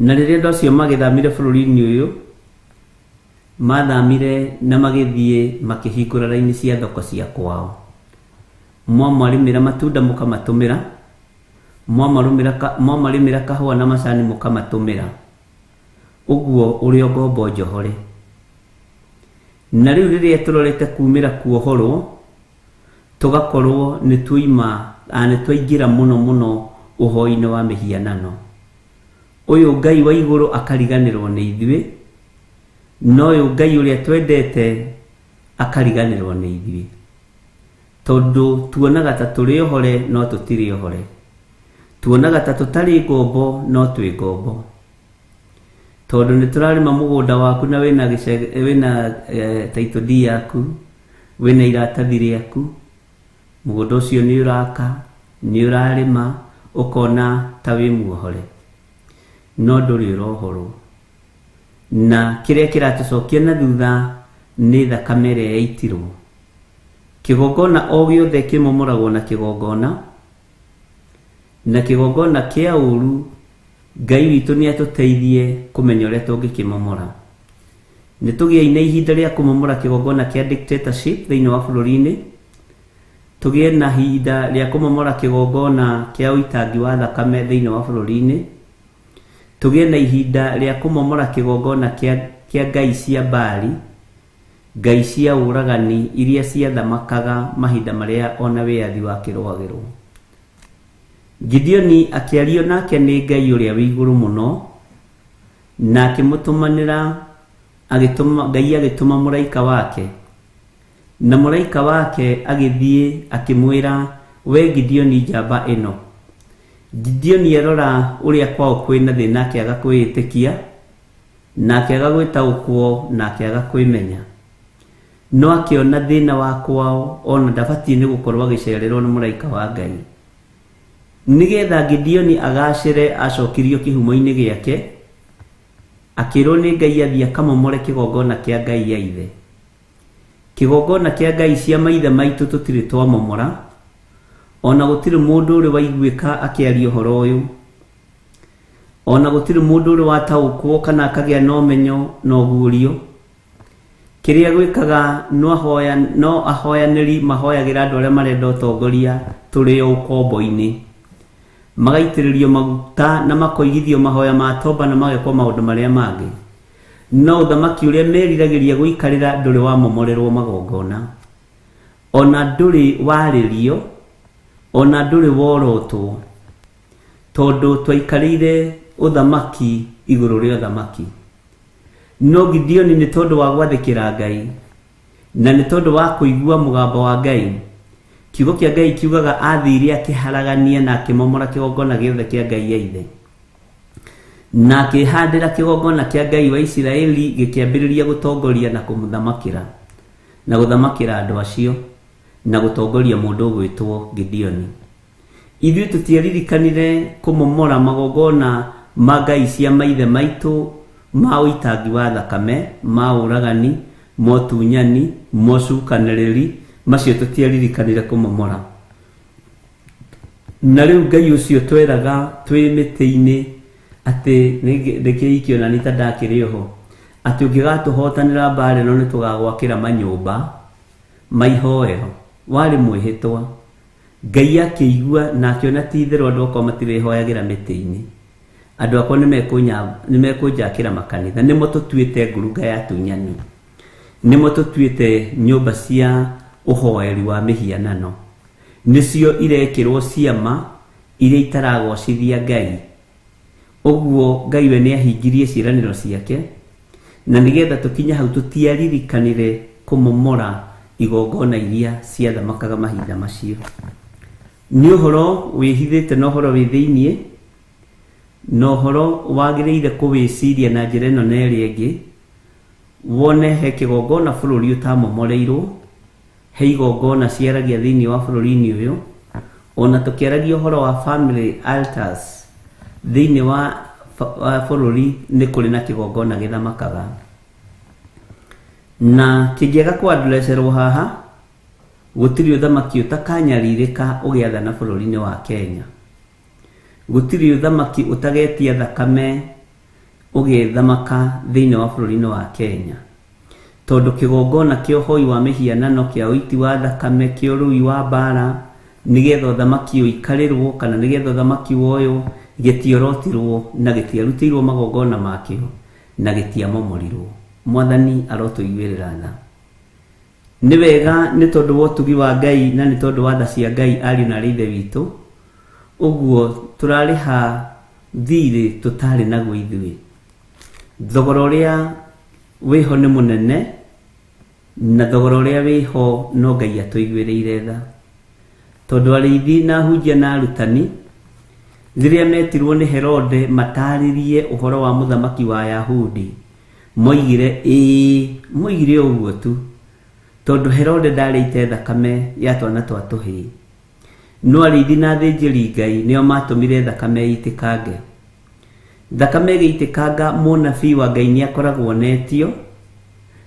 Speaker 3: Na rĩrĩa andũ acio magĩthamire bũrũri-inĩ ũyũ, mathamire na magĩthiĩ makĩhingũra raini cia thoko cia kwao. Mwamarĩmĩra matunda mũkamatũmĩra, mwamarĩmĩra kahũa na macani mũkamatũmĩra. Ũguo ũrĩ o ngombo njohore. Na rĩu rĩrĩa tũrorete kumĩra kuohorwo, tugakorwo nĩ twaingĩra mũno ũhoi-inĩ wa mĩhianano. Ũyũ Ngai wa igũrũ akariganĩrwo nĩ ithuĩ, no ũyũ Ngai ũrĩa twendete akariganĩrwo nĩ ithuĩ. Tondũ tuonaga ta tũrĩ ohore no tũtirĩ ohore. Tuonaga ta tũtarĩ ngombo no twĩ ngombo. Tondũ nĩ tũrarĩma mũgũnda waku na wĩna title deed yaku, wĩna iratathi rĩaku, mũgũnda ũcio nĩ ũraka, nĩ ũrarĩma, ũkona ta wĩ muohore, no ndũrĩ ũrohorwo. Na kĩrĩa kĩratũcokia na thutha nĩ thakame ĩrĩa yaitirwo. Kĩgongona o gĩothe kĩmomoragwo na kĩgongona, na kĩgongona kĩa ũru Ngai witũ nĩ atũteithie kũmenya ũrĩa tũngĩkĩmomora. Nĩ tũgĩe na ihinda rĩa kũmomora kĩgongona kĩa dictatorship thĩinĩ wa bũrũri-inĩ, tũgĩe na ihinda rĩa kũmomora kĩgongona kĩa ũitangi wa thakame thĩinĩ wa bũrũri-inĩ, tũgĩe na ihinda rĩa kũmomora kĩgongona kĩa ngai cia Baali, ngai cia ũragani iria ciathamakaga mahinda marĩa ona wĩyathi wakĩrũagĩrwo. Gideoni akĩario nake nĩ Ngai ũrĩa wĩ igũrũ mũno, na akĩmũtũmanĩra, Ngai agĩtũma mũraika wake, na mũraika wake agĩthiĩ akĩmwĩra, we Gideoni njamba ĩno. Gideoni arora ũrĩa kwao kwĩna thĩna, akĩaga kwĩĩtĩkia, na akĩaga gwĩtaũkwo, na akĩaga kwĩmenya. No akĩona thĩna wa kwao, ona ndabatiĩ nĩ gũkorwo agĩcererwo nĩ mũraika wa Ngai. Nĩgetha Gideoni agacĩre acokirio kĩhumo-inĩ gĩake, akĩrwo nĩ Ngai athiĩ akamomore kĩgongona kĩa ngai ya ithe. kigongona kia ngai cia maithe maitu tutire twamomora ona gutire mundu uri waiguika akiaria uhoro uyu ona gutire mundu uri wataukwo kana akagia no menyo no gurio kiria gwikaga no ahoyaniri mahoyagira andu aria marenda utongoria turi o ukombo-ini magaitiririo maguta na makoigithio mahoya ma toba na magekwo maundu maria mangi no uthamaki uria meriragiria guikarira nduri wa momorerwo magongona ona nduri waririo ona nduri worotwo tondu twaikarire uthamaki iguru ria uthamaki no Gideon ni tondu wa gwathikira ngai na ni tondu wa kuigua mugambo wa ngai kiugo kia ngai kiugaga athire akiharagania na akimomora kigongona giothe kia ngai yaithe na akihandira kigongona kia ngai wa Isiraeli gikiambiriria gutongoria na kumuthamakira na guthamakira andu acio na gutongoria mundu gwitwo Gideon. Ithuĩ tutiaririkanire kumomora magongona ma ngai cia maithe maitu ma uitangi wa thakame ma uragani motunyani mocukanĩrĩri macio tutiaririkanire kumomora. Na riu ngai ucio tweraga twi mĩtĩ-inĩ ati ndikĩikio na nita ndakĩrĩ ho ati ũngĩgatuhotanĩra mbara ĩno nĩtũgagwakĩra manyũmba maihoero. Wari mwĩhĩtwa ngai akĩigua na akĩona ti itherũ andũ akwa matirĩhoyagĩra mĩtĩ-inĩ. Andũ akwa nĩmekũnjakĩra makanitha, nĩmo tũtuĩte ngurunga ya tunyani, nĩmo tũtuĩte nyũmba cia ũhoeri wa mĩhianano, nĩcio irekĩrwo ciama iria itaragocithia ngai. Ũguo ngai we nĩahingirie ciĩranĩro ciake na nĩgetha tũkinya hau tũtiaririkanire kũmomora igongona iria ciathamakaga mahinda macio. Nĩ ũhoro wĩhithĩte na ũhoro wĩ thĩiniĩ na ũhoro wagĩrĩire kũwĩciria na njĩra ĩno na ĩrĩa ĩngĩ. Wone he kĩgongona bũrũri ũtamomoreirwo, he igongona ciaragia thĩiniĩ wa bũrũri-inĩ ũyũ, ona tũkĩaragia ũhoro wa family altars thĩiniĩ wa bũrũri nĩ kũrĩ na kĩgongona gĩthamakaga. Na kĩngĩaga kwanderecerwo haha gũtirĩ ũthamaki ũtakanyarirĩka ũgĩathana bũrũri-inĩ wa Kenya. Gũtirĩ ũthamaki ũtagetia thakame ũgĩthamaka thĩiniĩ wa bũrũri-inĩ wa Kenya, tondũ kĩgongona kĩa ũhoi wa mĩhianano, kĩa ũiti wa thakame, kĩa ũrui wa mbara, nĩgetha ũthamaki ũikarĩrwo kana nĩgetha ũthamaki woywo gĩtiorotirwo na gĩtiarutĩirwo magongona makĩo na gĩtiamomorirwo. Mwathani arotũiguĩrĩra tha. Nĩ wega nĩ tondũ wa ũtugi wa ngai na nĩ tondũ wa tha cia ngai ariũ na ithe witũ, ũguo tũrarĩha thirĩ tũtarĩ naguo ithuĩ. Thogora ũrĩa wĩho nĩ mũnene na thogora ũrĩa wĩho no ngai atũiguĩrĩire tha, tondũ arĩithi na hunjia na arutani rĩrĩa metirwo nĩ Herode matarĩrie ũhoro wa mũthamaki wa Ayahudi moigire moigire ũguo tu, tondũ Herode ndarĩite thakame ya twana twa tũhĩĩ, no arĩithi na athĩnjĩri ngai nĩo matũmire thakame ĩitĩkange. Thakame ĩgĩitĩkanga mũnabii wa ngai nĩakoragwo netio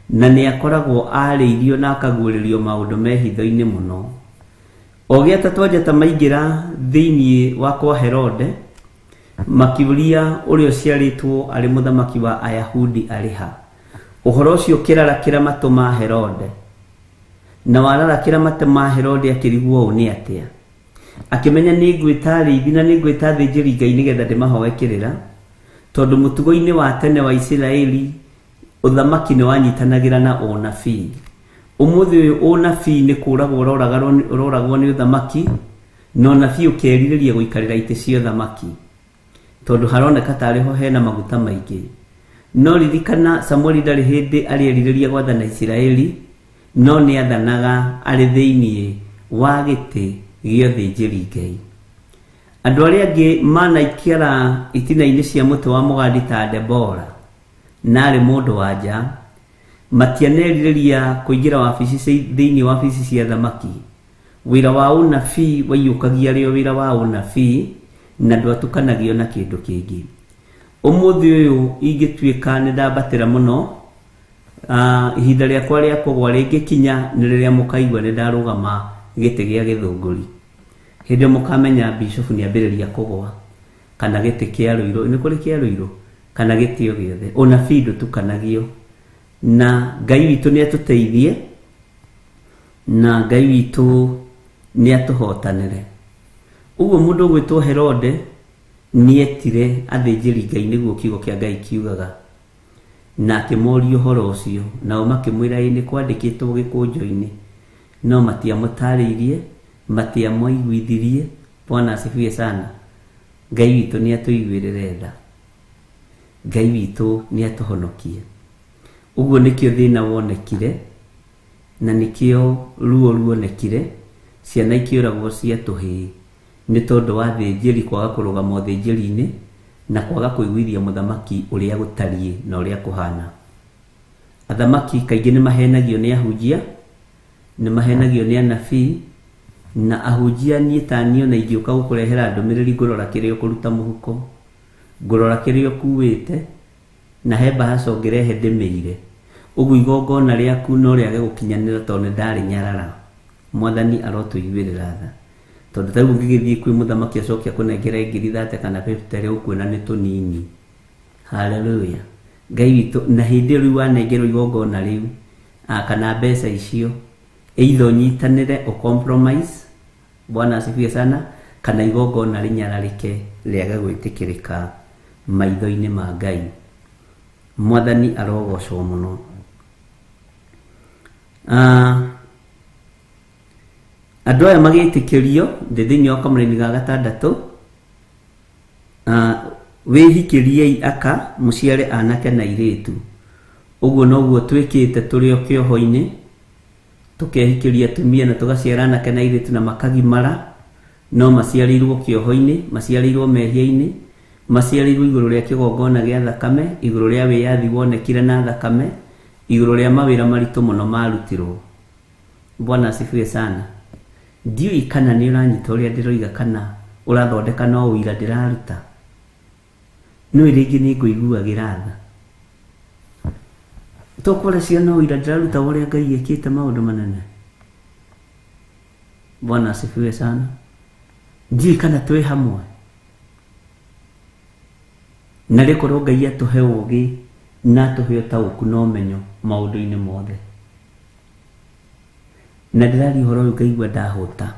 Speaker 3: na nĩakoragwo arĩirio na akaguũrĩrio maũndũ mehitho-inĩ mũno. Ogĩata twanjata maingĩra thĩiniĩ wa kwa Herode makĩũria ũrĩa ũciarĩtwo arĩ mũthamaki wa Ayahudi arĩ ha. Ũhoro ũcio ũkĩrarakĩra matũ ma Herode, na wararakĩra matũ ma Herode akĩrigwo ũũ nĩ atĩa. Akĩmenya nĩ ngwĩta arĩithi na nĩ ngwĩta athĩnjĩri ngai nĩgetha ndĩmahoe kĩrĩra, tondũ mũtugo-inĩ wa tene wa Isiraeli ũthamaki nĩ wanyitanagĩra na ũnabii. Ũmũthĩ ũyũ ũnabii nĩ kũragwo ũroragwo nĩ ũthamaki, na ũnabii ũkerirĩria gũikarĩra itĩ cia ũthamaki, tondũ haroneka tarĩho hena maguta maingĩ. No ririkana Samueli ndarĩ hĩndĩ arĩerirĩria gwathana Isiraeli, no nĩ athanaga arĩ thĩiniĩ wa gĩtĩ gĩa ũthĩnjĩri ngai. Andũ arĩa angĩ manaikara itina-inĩ cia mũtĩ wa mũgandi ta Debora na arĩ mũndũ wa nja, matianerirĩria kũingĩra wabici thĩiniĩ wa wabici cia thamaki. Wĩra wa ũnabii waiyũkagia rĩo wĩra wa ũnabii na ndwatukanagio na kĩndũ kĩngĩ. Ũmũthĩ ũyũ ingĩtuĩka nĩ ndambatĩra mũno ihinda rĩakwa rĩa kũgwa rĩngĩkinya nĩ rĩrĩa mũkaigua nĩ ndarũgama gĩtĩ gĩa gĩthũngũri, hĩndĩ mũkamenya Bishop nĩ ambĩrĩria kũgwa, kana gĩtĩ kĩa Rũirũ, nĩ kũrĩ kĩa Rũirũ, kana gĩtĩ o gĩothe, ona bindo tukanagio. Na Ngai witũ nĩ atũteithie, na Ngai witũ nĩ atũhotanĩre. Ũguo mũndũ gwĩtwo Herode nietire athĩnjĩri Ngai, nĩguo kiugo kĩa Ngai kiugaga, na akĩmoria ũhoro ũcio, nao makĩmwĩra nĩ kwandĩkĩtwo gĩkũnjo-inĩ, no matiamũtarĩirie, matiamũiguithirie. Bwana asifiwe sana. Ngai witũ nĩ atũiguĩrĩre tha, Ngai witũ nĩ atũhonokie. Ũguo nĩkĩo thĩna wonekire, na nĩkĩo ruo ruonekire, ciana ikĩũragwo cia tũhĩĩ nĩ tondũ wa thĩnjĩri kwaga kũrũgama ũthĩnjĩri-inĩ na kwaga kũiguithia mũthamaki ũrĩa gũtariĩ na ũrĩa kũhana. Athamaki kaingĩ nĩ mahenagio nĩ ahunjia, nĩ mahenagio nĩ anabii, na ahunjia niĩ ta niĩ ona ingĩũka gũkũrehera ndũmĩrĩri ngũrora kĩrĩa ũkũruta mũhuko, ngũrora kĩrĩa ũkuĩte, na he mbahaca ũngĩrehe ndĩmĩire, ũguo igongona rĩaku no rĩage gũkinyanĩra tondũ nĩ ndarĩ nyarara. Mwathani arotũiguĩrĩra tha, tondũ ta rĩu ũngĩgĩthiĩ kwĩ mũthamaki acokia kũnengera ngiri 30 kana 50 ũkuona nĩ tũnini. Haleluya. Ngai witũ, na hĩndĩ rĩu wanengerwo igongona rĩu kana mbeca icio, either ũnyitanĩre o compromise, Bwana asifiwe sana, kana igongona rĩnyararĩke rĩage gwĩtĩkĩrĩka maitho-inĩ ma Ngai. Mwathani arogocwo mũno. Andũ aya magĩtĩkĩrio thĩinĩ wa kamũra-inĩ ga 6, wĩhikĩriei aka mũciare anake na airĩtu. Ũguo noguo twĩkĩte tũrĩ o kĩoho-inĩ, tũkehikĩria atumia na tũgaciara anake na airĩtu na makagimara, no maciarĩirwo kĩoho-inĩ, maciarĩirwo mehia-inĩ, maciarĩirwo igũrũ rĩa kĩgongona gĩa thakame, igũrũ rĩa wĩyathi wonekire na thakame, igũrũ rĩa mawĩra maritũ mũno marutirwo. Bwana asifiwe sana. Ndiũĩ kana nĩ ũranyita ũrĩa ndĩroiga kana ũrathondeka no ũira ndĩraruta. No rĩngĩ nĩ ngũiguagĩra tha. Tũkũrĩa ciana ũira ndĩraruta ũrĩa Ngai ekĩte maũndũ manene. Bwana asifiwe sana. Ndiũĩ kana twĩ hamwe. Na rĩkorwo Ngai atũhe ũũgĩ na atũhe ũtaũku na ũmenyo maũndũ-inĩ mothe. Na ndĩrari ũhoro ũyũ ngaigua ndahũta,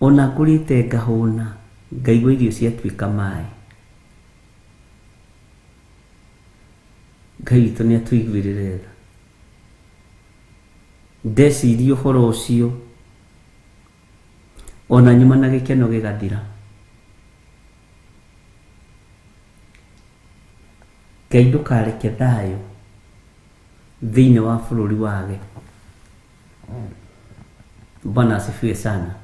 Speaker 3: ona ngũrĩte ngahũna, ngaigua irio ciatuĩka maĩ. Ngai witũ nĩ atũiguĩrĩre tha. Ndeciria ũhoro ũcio, ona nyuma na gĩkeno gĩgathira. Ngai ndũkareke thayũ thĩinĩ wa bũrũri wage. Bwana asifiwe sana.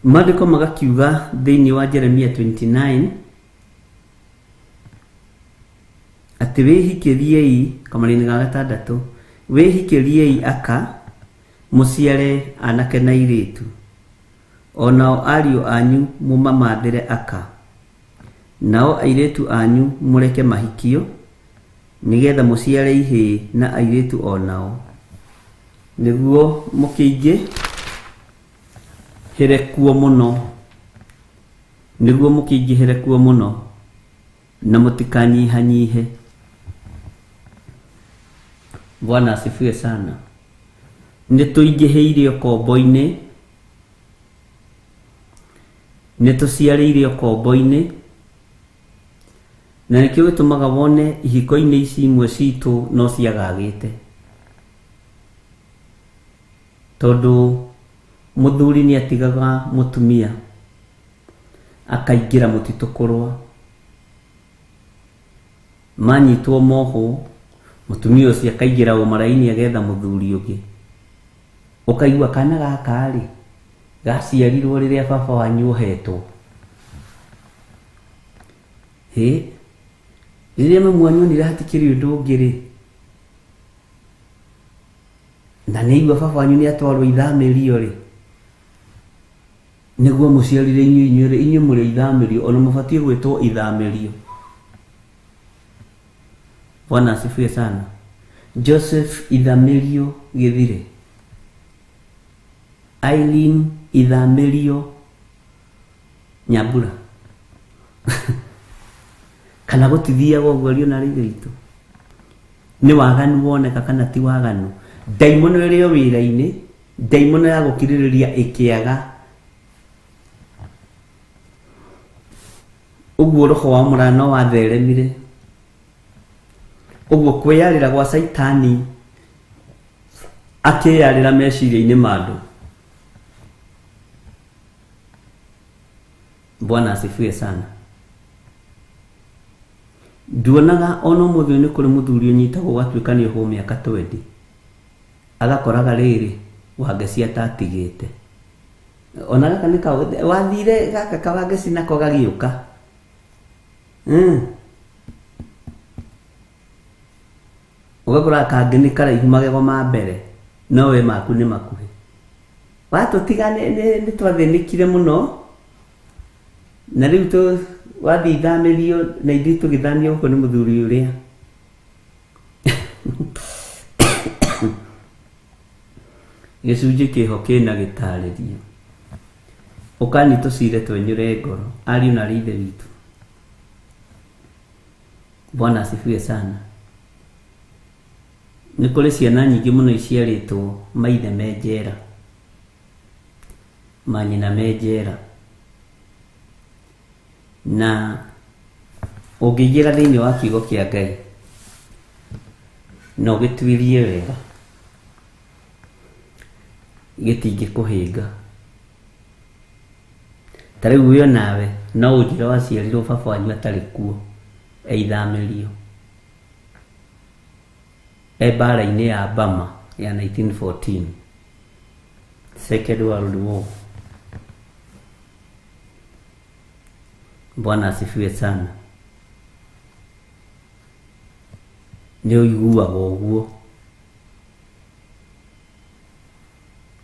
Speaker 3: Maandĩko magakiuga thĩinĩ wa Jeremia 29 atĩ wĩhikĩriei, kamũra-inĩ ga 6, wĩhikĩriei aka mũciare anake na airĩtu, onao ariũ anyu mũmamathĩre aka, nao airĩtu anyu mũreke mahikio, nĩgetha mũciare ihĩĩ na airĩtu onao, nĩguo mũkĩingĩ herekuo mũno, nĩguo mũkĩingĩhere kuo mũno na mũtikanyihanyihe. Bwana asifiwe sana. Nĩtũingĩhĩire ũkombo-inĩ, nĩtũciarĩire ũkombo-inĩ, na nĩkĩo gĩtũmaga wone ihiko-inĩ ici imwe citũ no ciagagĩte, tondũ mũthuri nĩ atigaga mũtumia akaingĩra mũtitũ kũrũa, manyitwo mohũ, mũtumia ũcio akaingĩra ũmara-inĩ agetha mũthuri ũngĩ. Ũkaigua kana gaka rĩ gaciarirwo rĩrĩa baba wanyu ohetwo. Rĩrĩa mamu wanyu onire hatikĩrĩ ũndũ ũngĩ rĩ, na nĩigua baba wanyu nĩ atwarwo ithamĩrio rĩ, nĩguo mũciarire inyuĩ mũrĩ ithamĩrio, ona mũbatiĩ gwĩtwo ithamĩrio. Bwana asifiwe sana. Joseph Ithamilio Githire, Aileen Ithamilio Nyambura. Kana gutithia gwo rio na rithe itu ni waganu woneka kana ti waganu. Daimono rio wira-ini, daimono ya gukiririria ikiaga. Uguo roho wa murano wa theremire, uguo kwiyarira gwa Saitani akiyarira meciria-ini mandu. Bwana asifiwe sana. Duonaga ono muthu ni kuri muthuri unyitagwo gwatuika ni ho miaka 20 agakoraga riri wangeci atatigite. Onaga kanika wathire gaka kawangeci nako gagiuka. Ugakora kangi ni karaihu magego ma mbere no we maku ni makuhi. Watu tigane ni twathinikire muno na riu to wathi Ithamilio na ithuĩ tũgĩthamio gũkũ nĩ mũthuri ũrĩa gĩcunjĩ kĩho kĩna gĩtarĩrio ũkani tũcire twenyũre ngoro ariũ na ithe witũ. Bwana asifiwe sana. Nĩ kũrĩ ciana nyingĩ mũno iciarĩtwo maithe me njera, manyina me njera, na ũngĩingĩra thĩinĩ wa kiugo kĩa Ngai no gĩtuĩrie wega gĩtingĩkũhĩnga. Ta rĩu wĩo nawe no ũnjĩre waciarirwo baba wanyu atarĩ kuo Ithamilio mbara-inĩ ya Bama ya 1914, Second World War. Bwana asifiwe sana. Nĩ ũiguaga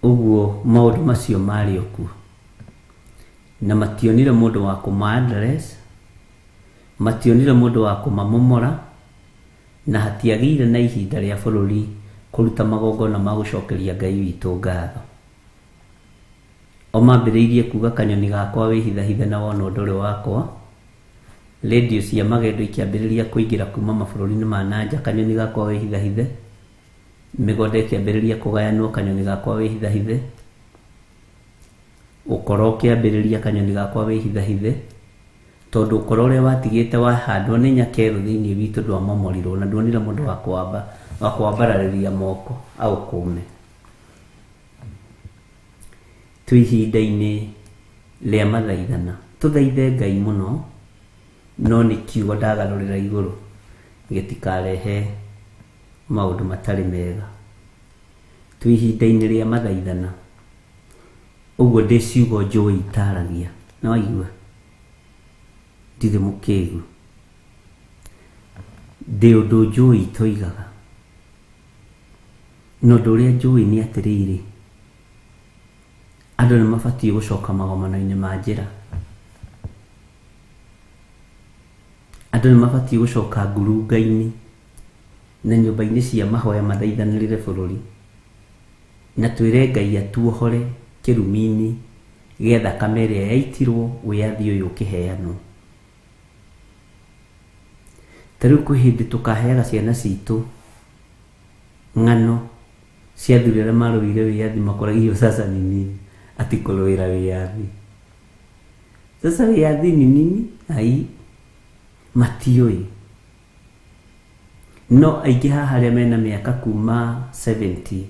Speaker 3: ũguo maũndũ macio marĩ okuo, na mationire mũndũ wa kũma-address, mationire mũndũ wa kũmamomora, na hatiagĩire na ihinda rĩa bũrũri kũruta magongona ma gũcokeria Ngai witũ ngatho. O mambĩrĩirie kuga kanyoni gakwa wĩhithahithe na wona ũndũ wakwa. Radio cia magendo ikĩambĩrĩria kũingĩra kuma mabũrũri-inĩ ma nanja, kanyoni gakwa wĩhithahithe. Mĩgũnda ĩkĩambĩrĩria kũgayanwo, kanyoni gakwa wĩhithahithe. Ũkora ũkĩambĩrĩria, kanyoni gakwa wĩhithahithe. Tondũ ũkora ũrĩa watigĩte wahandwo nĩ nyakerũ thĩinĩ witũ ndwamomorirwo na ndwonire mũndũ wa kwambararĩria moko aũkũme. Twĩ ihinda-inĩ rĩa mathaithana, tũthaithe Ngai mũno, no nĩ kiugo ndagarũrĩra igũrũ gĩtikarehe maũndũ matarĩ mega. Twĩ ihinda-inĩ rĩa mathaithana, ũguo ndĩ ciugo njũĩ itaragia, na waigua ndirĩ mũkĩgu. Ndĩ ũndũ njũĩ itoigaga, no ũndũ ũrĩa njũĩ nĩ atĩrĩrĩ, andũ nĩ mabatiĩ gũcoka magomano-inĩ ma njĩra. Andũ nĩ mabatiĩ gũcoka ngurunga-inĩ na nyũmba-inĩ cia mahoya mathaithanĩrĩre bũrũri, na twĩre Ngai atuohore kĩrumi-inĩ gĩa thakame ĩrĩa yaitirwo wĩyathi ũyũ ũkĩheanwo. Ta rĩu kwĩ hĩndĩ tũkaheaga ciana citũ ng'ano cia athuri arĩa marũire wĩyathi makoragio sasa ni nini, ati kũrũĩra wĩyathi. Sasa wĩyathi ni nini? Ai, matiũĩ. No aingĩ haha arĩa mena mĩaka kuma 70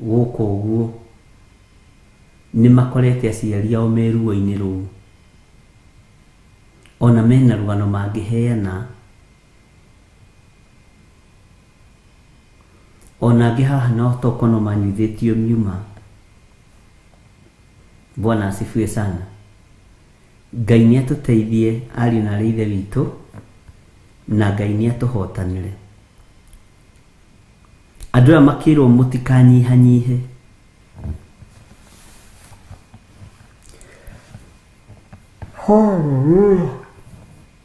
Speaker 3: gũkũ ũguo nĩ makorete aciari ao me ruo-inĩ rũu, ona mena rũgano mangĩheana, ona angĩ haha no tokono manyuithĩtio miuma. Bwana asifiwe sana. Ngai nĩ atũteithie ariũ na ithe witũ, na Ngai nĩ atũhotanĩre. Andũ aya makĩrwo mũtikanyihanyihe.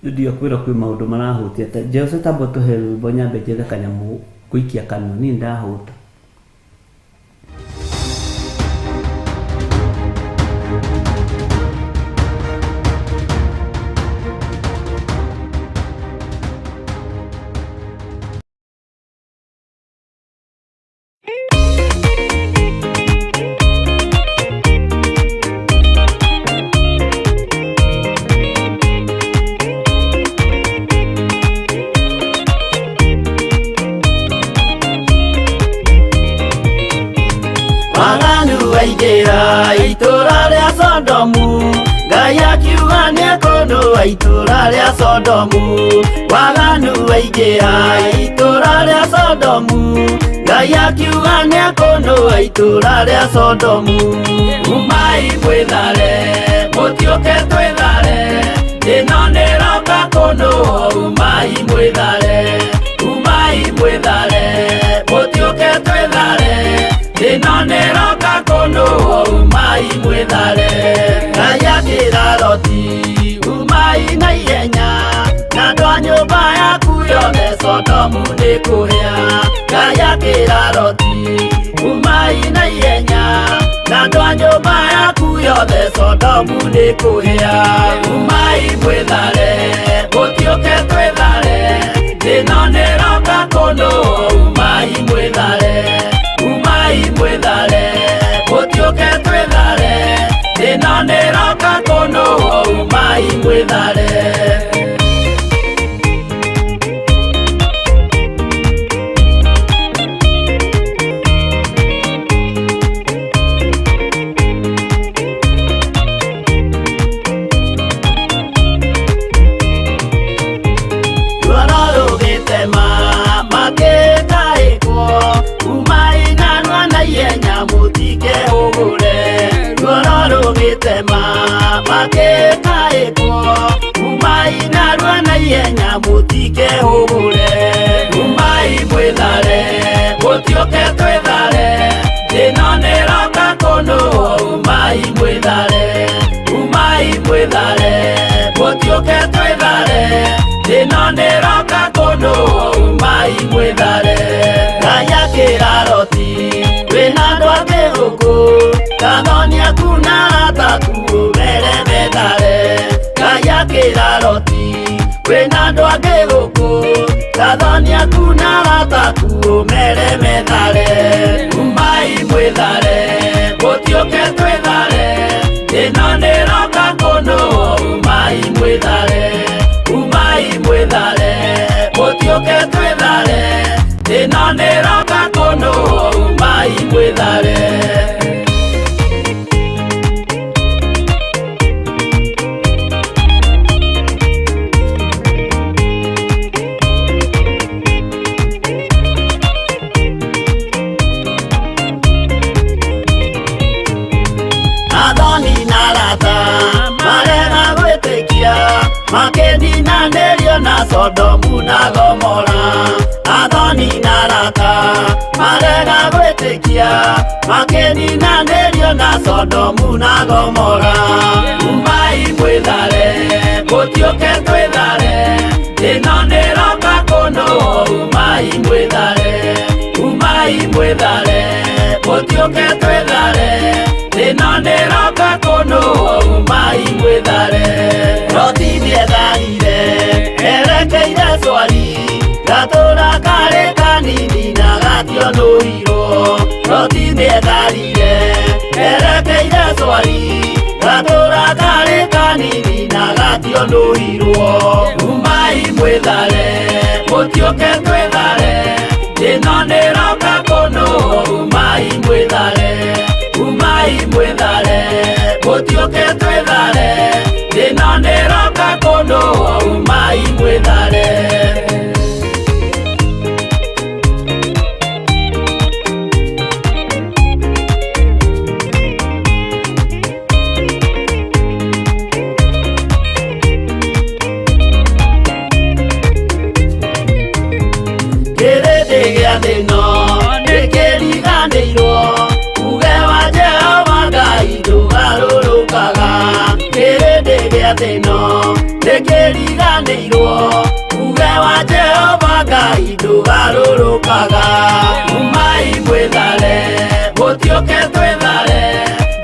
Speaker 3: ndio kwira kwi maundu marahutia ta Jose Tambo tuhe rwimbo nyambe njethe kanyamu kuikia kanua ni ndahuta.
Speaker 2: Waigera itura ria Sodomu, Ngai akiuga niekunduwa itura ria Sodomu. Waganu waigera itura ria Sodomu, Ngai akiuga niekunduwa itura ria Sodomu. Umai mwithare, mutioke twithare, ino niroka kunduwa. Umai mwithare, umai mwithare, mutioke twithare, ino niroka kunduwa. Umai mwithare, Ngai akira Loti, umai na ihenya, na andu a nyumba yaku yothe Sodomu ni kuhia. Ngai akira Loti, umai na ihenya, na andu a nyumba yaku yothe Sodomu ni kuhia. Umai mwithare, mutioke twithare, ino niroka kunduwa. Umai mwithare, umai mwithare, mutioke twithare, ino niroka kunduwa. Umai mwithare. Makekaekwo umai narua na ihenya mutike hugure. Umai mwithare, mutioke twithare, ino niroka kunduwa. Umai mwithare, umai mwithare, mutioke twithare, ino niroka kunduwa. Umai mwithare, Ngai akira Loti, wina andu angi guku, Kathonia kuna taku mere methare. Ngai akira Loti, wina andu angi guku, Kathonia kuna taku mere methare. Umai mwithare, mutioke twithare, ino niroka kunduwa. Umai mwithare, umai mwithare, mutioke twithare, ino niroka kunduwa. Umai mwithare. Makenina nerio na Sodomu na Gomora. Athoni na Rata marega gwitikia, makenina nerio na Sodomu na Gomora. Umai mwithare, mutioke twithare, ino niroka kunduwa. Umai mwithare, umai mwithare, mutioke twithare, ino niroka kunduwa. Umai mwithare. Loti nietharire, erekeire Swari, gatura kari kanini na gationuirwo. Loti nietharire, erekeire Swari, gatura kari kanini na gationuirwo. Umai mwithare, mutioke twithare, ino niroka kunduwa. Umai mwithare, umai mwithare, mutioke twithare, ino niroka kunduwa. Umai mwithare. Kere Ngai ndũgarũrũkaga. Umai mwĩthare, mũtioke twĩthare,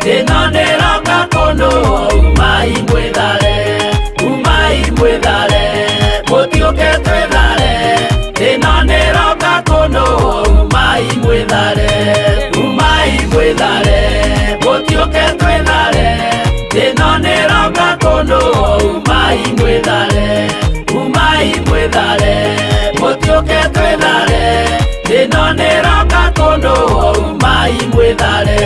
Speaker 2: thĩna nĩroka kũndũ. Umai mwĩthare, umai mwĩthare, mũtioke twĩthare, thĩna nĩroka kũndũ. Umai mwĩthare, umai mwĩthare, mũtioke twĩthare, thĩna nĩroka kũndũ. Umai mwĩthare, umai mwĩthare, mũtioke twĩthare, thĩna nĩroka kũndũ. Umai mwĩthare.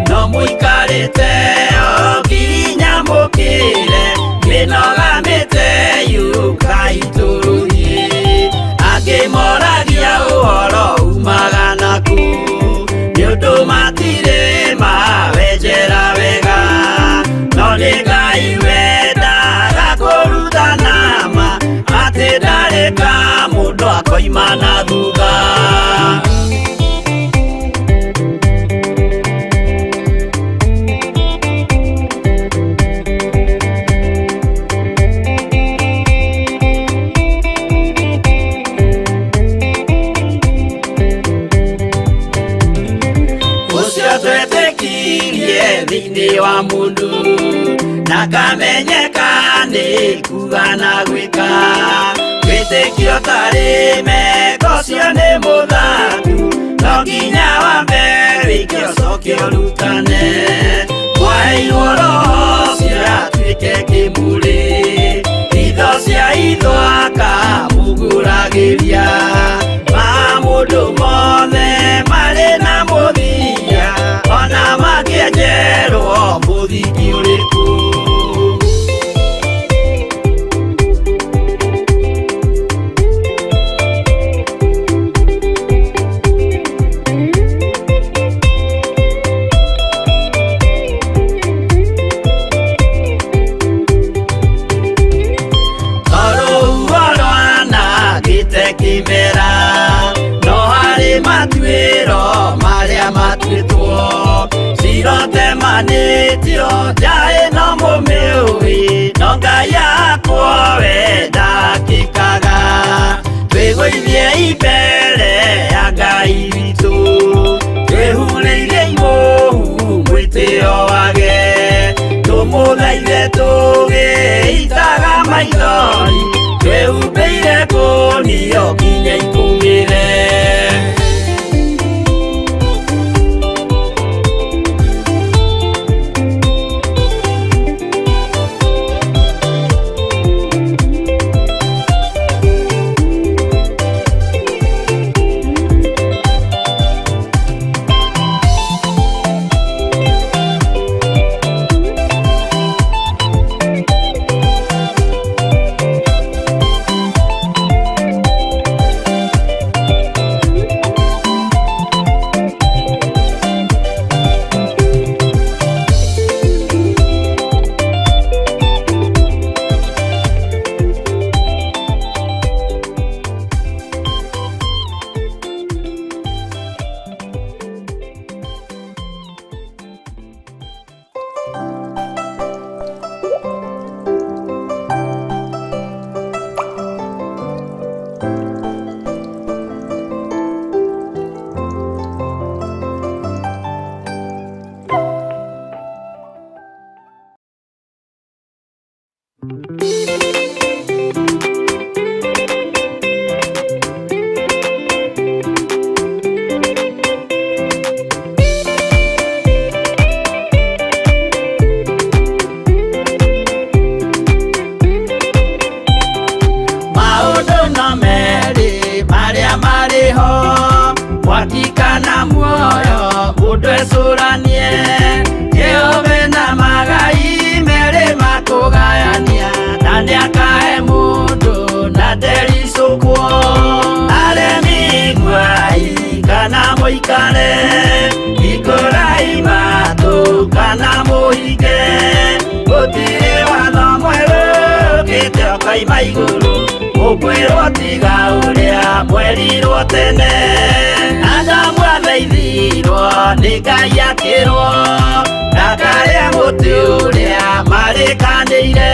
Speaker 2: No muikarite o ginya mukire minogamite yukai turuhi akimoragia uhoro umaga naku niundu matire mawenjera wega no ni Ngai wendaga kuruta nama ati ndareka mundu akoima na thutha. Thĩinĩ wa mũndũ na kamenyeka nĩ kuga na gwĩka wĩtĩkio tarĩ meko cio nĩ mũthatu no nginya wambe wĩke ũcoke ũrutane waheirwo roho ciatuĩke kĩmũrĩ itho cia ithwaka muguragĩria ma mũndũ mothe marĩ na mũthia ona makĩenjerwo mũthingi ũrĩkũ. Kĩmera no harĩ matuĩro marĩa matuĩtwo cirotemanĩtio njaĩ no mũmĩũĩ no Ngai akwo we ndakĩkaga twĩgũithie imbere ya Ngai witũ twĩhurĩirie imũhu mwĩtĩo wage tũmũthaithe tũgĩitaga maithori twĩhumbĩire ngũnio nginya ikumĩre. na meri maria mariho mwaki kana muoyo mundu ecuranie Jehova na magai meri makugayania na niakahe mundu na ndericukwo aremi gwai kana muikare ikorai matu kana muhige gutire watho mweru kite okaima iguru ukwirwo tiga uria mwerirwo tene Adamu athaithirwo ni Ngai akirwo ndakaria muti uria marikanĩire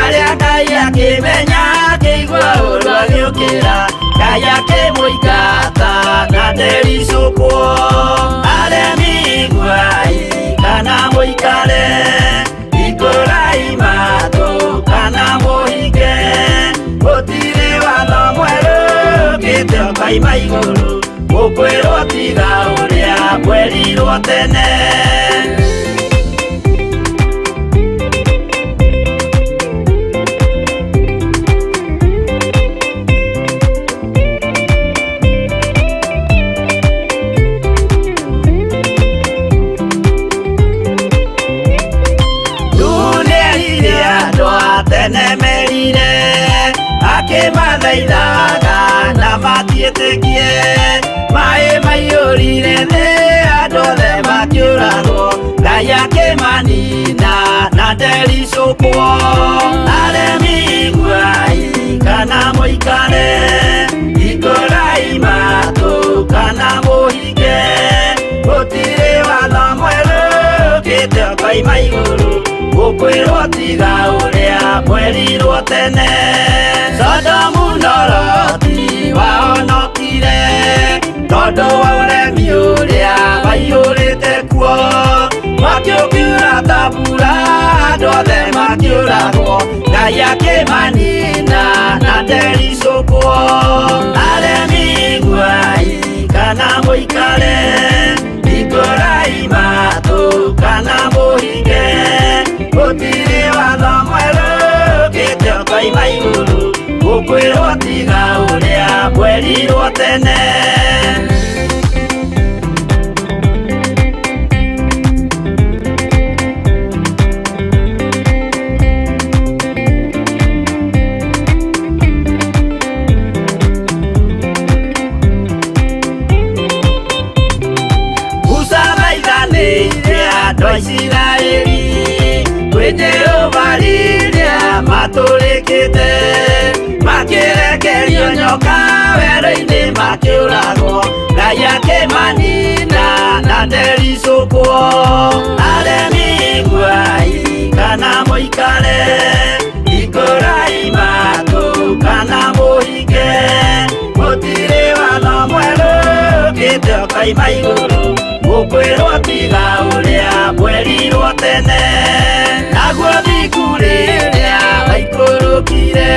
Speaker 2: aria Ngai akimenya akĩigua ũru agĩũkĩra Ngai akĩmũingata na ndericukwo aremi gwai kana muikare ikorai matu kana muhige gutire watho mweru kite okaima iguru ukwirwo tiga uria mwerirwo tene akimathaithaga na matiĩtĩkie maĩ maiyũrire thĩ andũ othe makĩũragwo Ngai akĩmanina na ndericukwo aremi gwai kana muikare ikorai matu kana muhige gutire watho mweru kite okaima iguru ukwirwo tiga uria mwerirwo tene Sodomu na Loti wahonokire tondu wa uremi uria waiyũrĩte kuo mwaki ũkiura ta mbura andũ othe makĩũragwo Ngai akĩmanina na ndericukwo aremi gwai kana muikare ikorai matu kana muhige gutire watho mweru kite okaima iguru ukwirwo tiga uria mwerirwo tene Musa maithanĩire andũ a Isiraeli kwĩ Jehova rĩrĩa matũrĩkĩte makĩrekerio nyoka werũ-inĩ makĩũragwo Ngai akĩmanina na ndericukwo aremi gwai kana muikare ikorai matu kana muhige gutire watho mweru kite okaima iguru ukwirwo tiga uria mwerirwo tene naguo thiku rĩrĩa waikũrũkire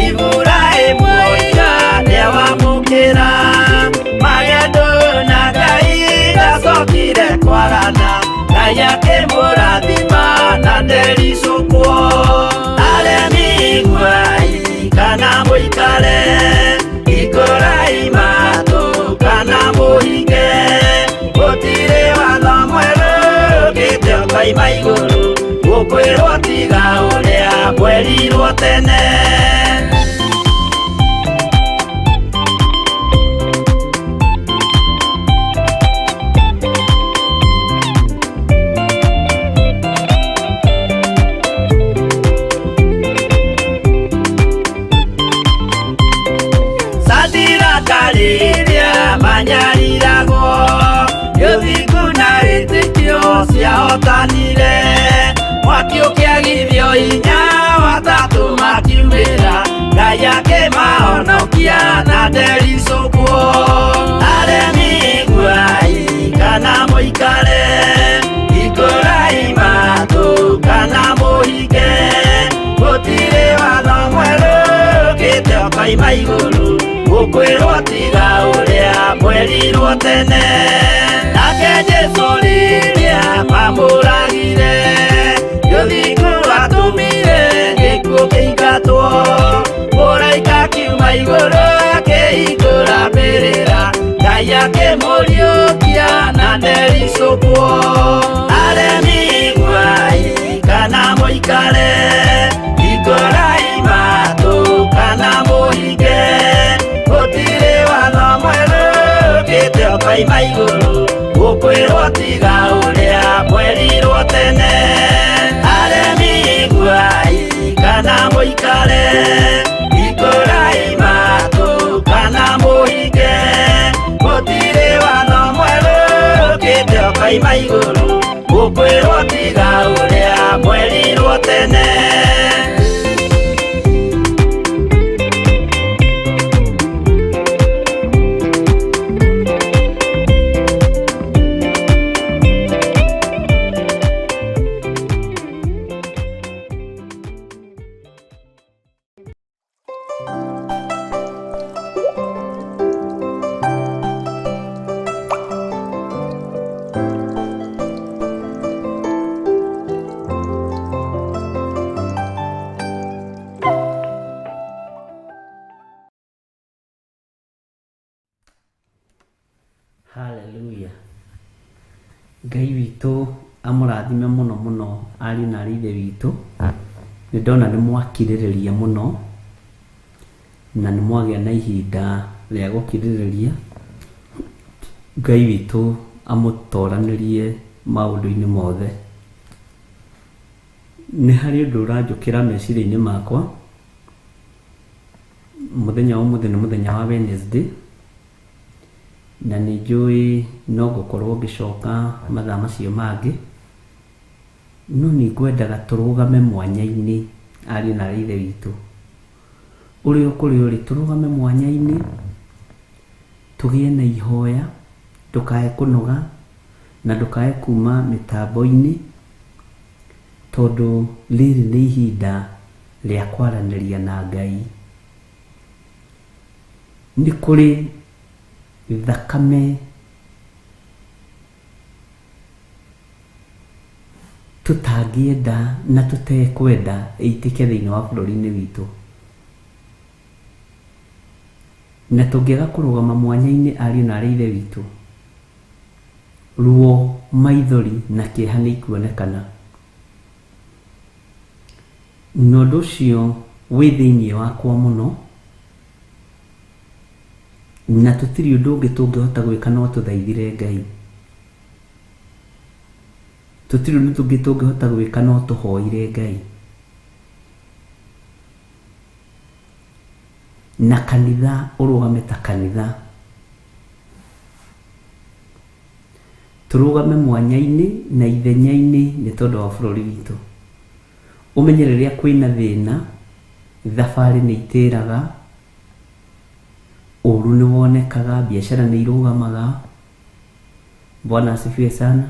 Speaker 2: Iburahĩmu oiga nĩawamũkĩra magendo na Ngai ndacokire kwarana Ngai akĩmũrathima na ndericukwo aremi gwai kana muikare ikorai matu kana muhige gutire watho mweru kite okaima iguru ukwirwo tiga uria mwerirwo tene Sadiraka rĩrĩa manyariragwo gĩthiku na wĩtĩkio ciahotanire mwaki ũkĩagithio hinya watatũ makiumĩra Ngai akĩmahonokia na ndericukwo aremi gwai kana muikare ikorai matu kana muhige gutire watho mweru kite okaima iguru ukwirwo tiga uria mwerirwo tene nake Jesu rĩrĩa mamũragire gĩthiku atumire gĩkuũ kĩingatwo mũraika akĩmũriũkia na ndericũkwo. Aremi iguai kana mũikare, hingũrai matũ kana mũhinge, gũtirĩ watho mwerũ ũkĩte ũkoima igũrũ, gũkwĩrwo tiga ũrĩa mwerirwo tene. Aremi iguai kana mũikare, hingũrai matũ kana mũhinge, gũtirĩ watho mwerũ ũkĩte ũkoima igũrũ, gũkwĩrwo tiga ũrĩa mwerirwo tene.
Speaker 3: Haleluya. Ngai witũ amũrathime mũno mũno ariũ na aarĩ a Ithe witũ. Nĩ ndona nĩ mwakirĩrĩria mũno na nĩ mwagĩa na ihinda rĩa gũkirĩrĩria. Ngai witũ amũtoranĩrie maũndũ-inĩ mothe. Nĩ harĩ ũndũ ũranjũkĩra meciria-inĩ makwa. Mũthenya wa ũmũthĩ nĩ mũthenya wa Wednesday, na nĩ njũĩ no gũkorwo ngĩcoka mathaa macio mangĩ, no nĩ ngwendaga tũrũgame mwanya-inĩ ariũ na aarĩ a Ithe witũ. Ũrĩa kũrĩ ũrĩ tũrũgame mwanya-inĩ, tũgĩe na ihoya, ndũkae kũnoga na ndũkae kuma mĩtambo-inĩ, tondũ rĩrĩ nĩ ihinda rĩa kwaranĩria na Ngai. Nĩ kũrĩ thakame tũtangĩenda na tũtekwenda ĩitĩke thĩinĩ wa bũrũri-inĩ witũ, na tũngĩaga kũrũgama mwanya-inĩ ariũ na aarĩ a Ithe witũ, ruo, maithori na kĩeha nĩ ikuonekana. Na ũndũ ũcio wĩ thĩinĩ wakwa mũno, na tũtirĩ ũndũ ũngĩ tũngĩhota gwĩka no tũthaithire Ngai. Tũtirĩ ũndũ ũngĩ tũngĩhota gwĩka no tũhoire Ngai. Na kanitha ũrũgame ta kanitha, tũrũgame mwanya-inĩ na ithenya-inĩ nĩ tondũ wa bũrũri witũ. Ũmenye rĩrĩa kwĩna thĩna, thabarĩ nĩ itĩraga, ũru nĩ wonekaga, biacara nĩ irũgamaga. Bwana asifiwe sana.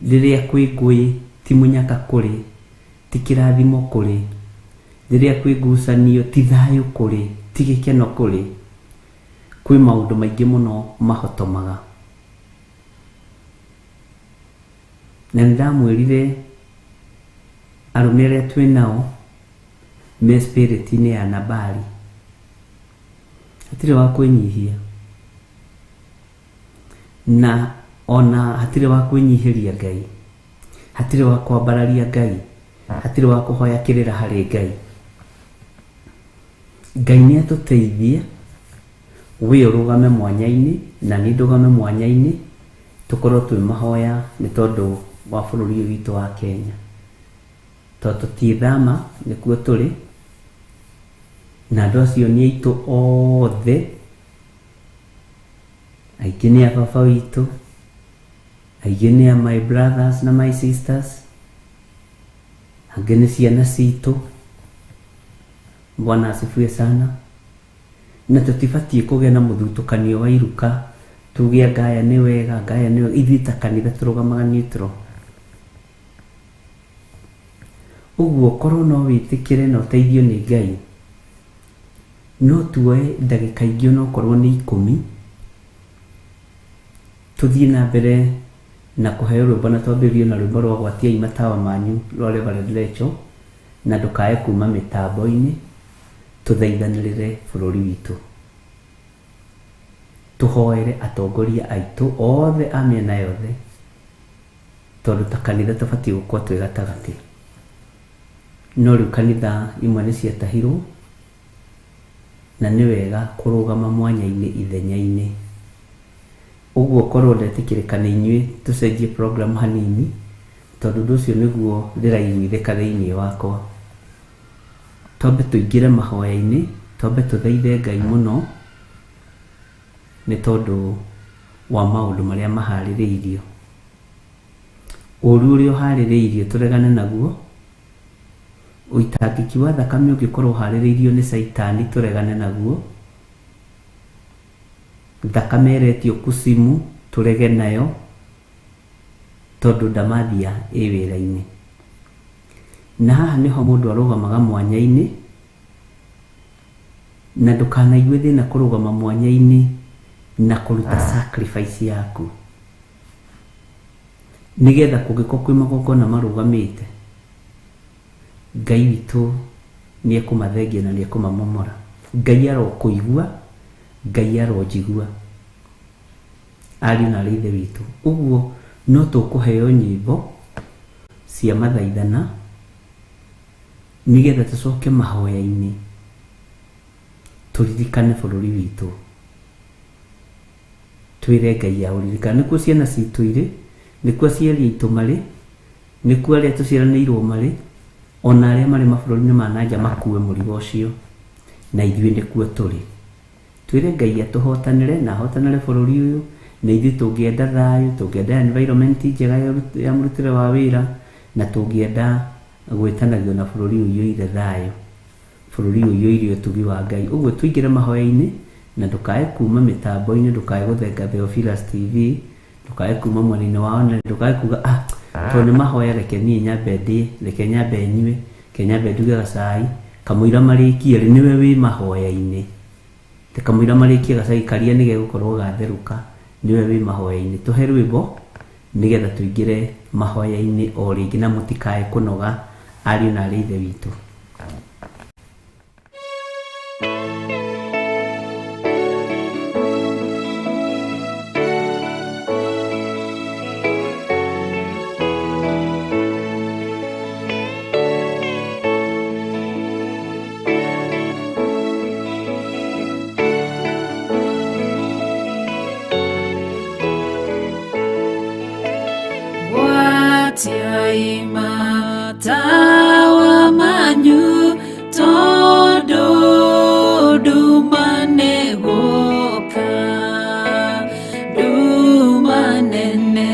Speaker 3: Rĩrĩa kwĩ ngũĩ ti mũnyaka kũrĩ, ti kĩrathimo kũrĩ. Rĩrĩa kwĩ ngucanio ti thayũ kũrĩ, ti gĩkeno kũrĩ. Kwĩ maũndũ maingĩ mũno mahotomaga. Na nĩ ndamwĩrire arũme arĩa twĩ nao me spirit-inĩ ya Nabali, hatirĩ wa kwĩnyihia, na ona hatirĩ wa kwĩnyihĩria Ngai, hatirĩ wa kwambararia Ngai, hatirĩ wa kũhoya kĩrĩra harĩ Ngai. Ngai nĩ atũteithie, wĩ ũrũgame mwanya-inĩ na nĩ ndũgame mwanya-inĩ, tũkorwo twĩ mahoya nĩ tondũ wa bũrũri ũyũ witũ wa Kenya. Tondũ tũtiĩthama nĩkuo tũrĩ, na andũ acio nĩ aitũ othe. Aingĩ nĩ a baba witũ, aingĩ nĩ a my brothers na my sisters, angĩ nĩ ciana citũ. Bwana asifiwe sana. Na tũtibatiĩ kũgĩa na mũthutũkanio wa iruka, tuge ngaya nĩ wega, ngaya nĩ wega. Ithuĩ ta kanitha tũrũgamaga neutral. Ũguo korwo no wĩtĩkĩre na ũteithio nĩ Ngai, no tuoe ndagĩka ingĩ onokorwo nĩ 10, tũthiĩ na mbere na kũheo rwĩmbo na twambĩrĩrie na rwĩmbo rwa gwatiai matawa manyu rwa Reverend Rachel, na ndũkae kuma mĩtambo-inĩ, tũthaithanĩrĩre bũrũri witũ. tuhoere atongoria aitu othe a mĩena yothe, tondu ta kanitha tũbatiĩ gũkorwo twĩ gatagatĩ. No rĩu kanitha imwe nĩ ciatahirwo, na nĩ wega kũrũgama mwanya-inĩ ithenya-inĩ. Ũguo korwo ndetĩkĩrĩka nĩ inyuĩ tũcenjie program hanini, tondu ũndũ ũcio nĩguo ndĩraiguithĩka thĩinĩ wakwa. Twambe tũingĩre mahoya-inĩ, twambe tũthaithe Ngai mũno nĩ tondũ wa maũndũ marĩa maharĩrĩirio. Ũru ũrĩa ũharĩrĩirio tũregane naguo. Ũitangĩki wa thakame ũngĩkorwo ũharĩrĩirio nĩ Saitani tũregane naguo. Thakame ĩretio kusimu tũrege nayo, tondũ ndamathia ĩ wĩra-inĩ. Na haha nĩho mũndũ arũgamaga mwanya-inĩ, na ndũkanaigue thĩna kũrũgama mwanya-inĩ na kũruta sacrifice yaku, nĩgetha kũngĩkorwo kwĩ magongona marũgamĩte, Ngai witũ nĩ ekũmathengia na nĩ ekũmamomora. Ngai arokũigua, Ngai aronjigua, ariũ na aithe witũ. Ũguo no tũkũheo nyĩmbo cia mathaithana, nĩgetha tũcoke mahoya-inĩ tũririkane bũrũri witũ, twĩre Ngai aũririkane. Nĩkuo ciana citũ irĩ, nĩkuo aciari aitũ marĩ, nĩkuo arĩa tũciaranĩirwo marĩ, ona arĩa marĩ mabũrũri-inĩ ma nanja makue mũrigo ũcio, na ithuĩ nĩkuo tũrĩ. Twĩre Ngai atũhotanĩre na ahotanĩre bũrũri ũyũ, na ithuĩ tũngĩenda thayũ, tũngĩenda environment njega ya mũrutĩre wa wĩra, na tũngĩenda gwĩtanagio na bũrũri ũiyũire thayũ, bũrũri ũiyũire ũtugi wa Ngai. Ũguo tũingĩre mahoya-inĩ, na ndũkae kuma mĩtambo-inĩ, ndũkae gũthenga Theophilus TV, ndũkae kuma mwena-inĩ wao, na ndũkae kuga tondũ nĩ mahoya reke niĩ nyambe ndĩe, reke nyambe nyue, reke nyambe nduge gacai. Kamũira marĩkie rĩ, nĩwe wĩ mahoya-inĩ. Kamũira marĩkie gacai karia nĩ gegũkorwo gatherũka, nĩwe wĩ mahoya-inĩ. Tũhe rwĩmbo nĩgetha tũingĩre mahoya-inĩ o rĩngĩ, na mũtikae kũnoga ariũ na arĩ ithe witũ.
Speaker 4: Watiaima tawa manyu todo dumane goka dumanene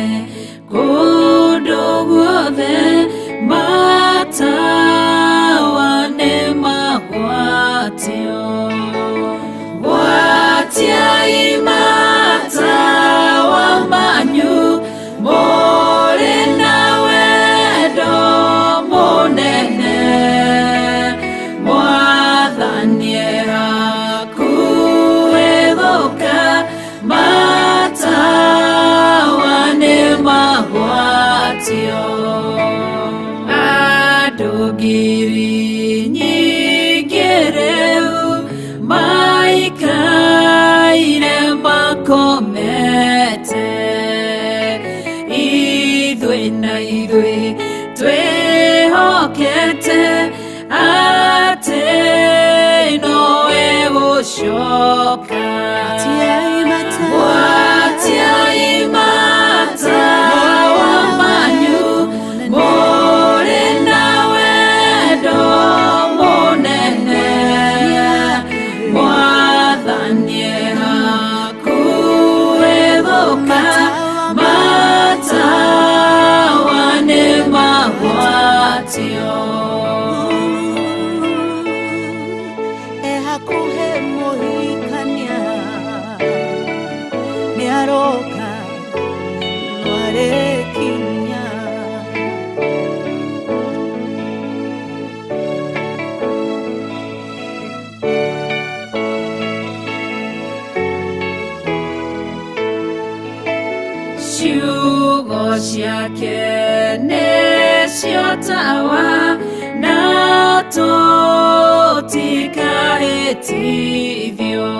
Speaker 4: godo guothe matawa ne magwatio watiaima tawa manyu adogiri nyigereu maikaire makomete idwe na idwe twehokete ate noe gũcoka watiaimata wa manyu mũrĩ na wendo mũnene mwathanie hakuhĩ gũka matawa nĩ magwatio
Speaker 5: hakuhĩ mũhikania nĩaroka nwarĩkinya
Speaker 4: ciugo ciake nĩcio tawa na tũtikahĩtithio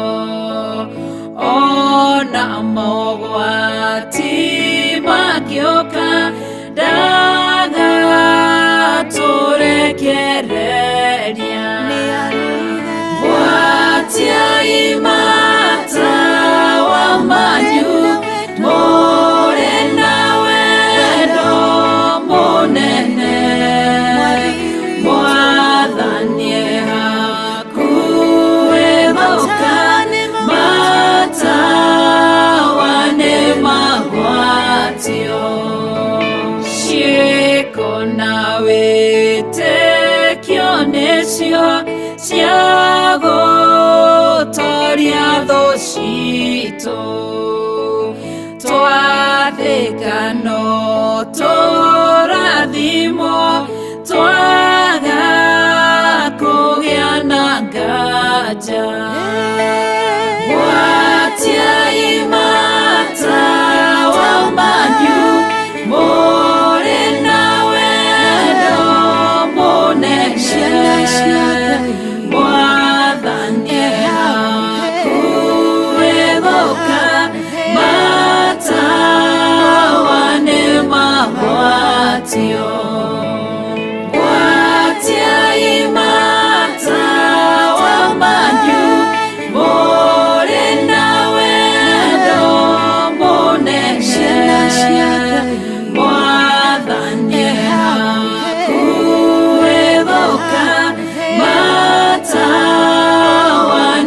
Speaker 4: mogwati magĩũka ndagaturekereria gwatiai matawa manyu mũrĩ na wendo mũnene Mwathani hakuhĩ gũka matawa nĩ magwatio ciĩko na wĩtĩkio nĩcio cia gũtooria thũ citũ twathĩka no tũrathimwo twaga kũgĩa na nganja gwatiai matawa manyu mũrĩ na wendo mũnene Mwathani hakuhĩ gũka matawa nĩ magwatio gwatiai matawa manyu mũrĩ na wendo mũnene Mwathani hakuhĩ gũka matawa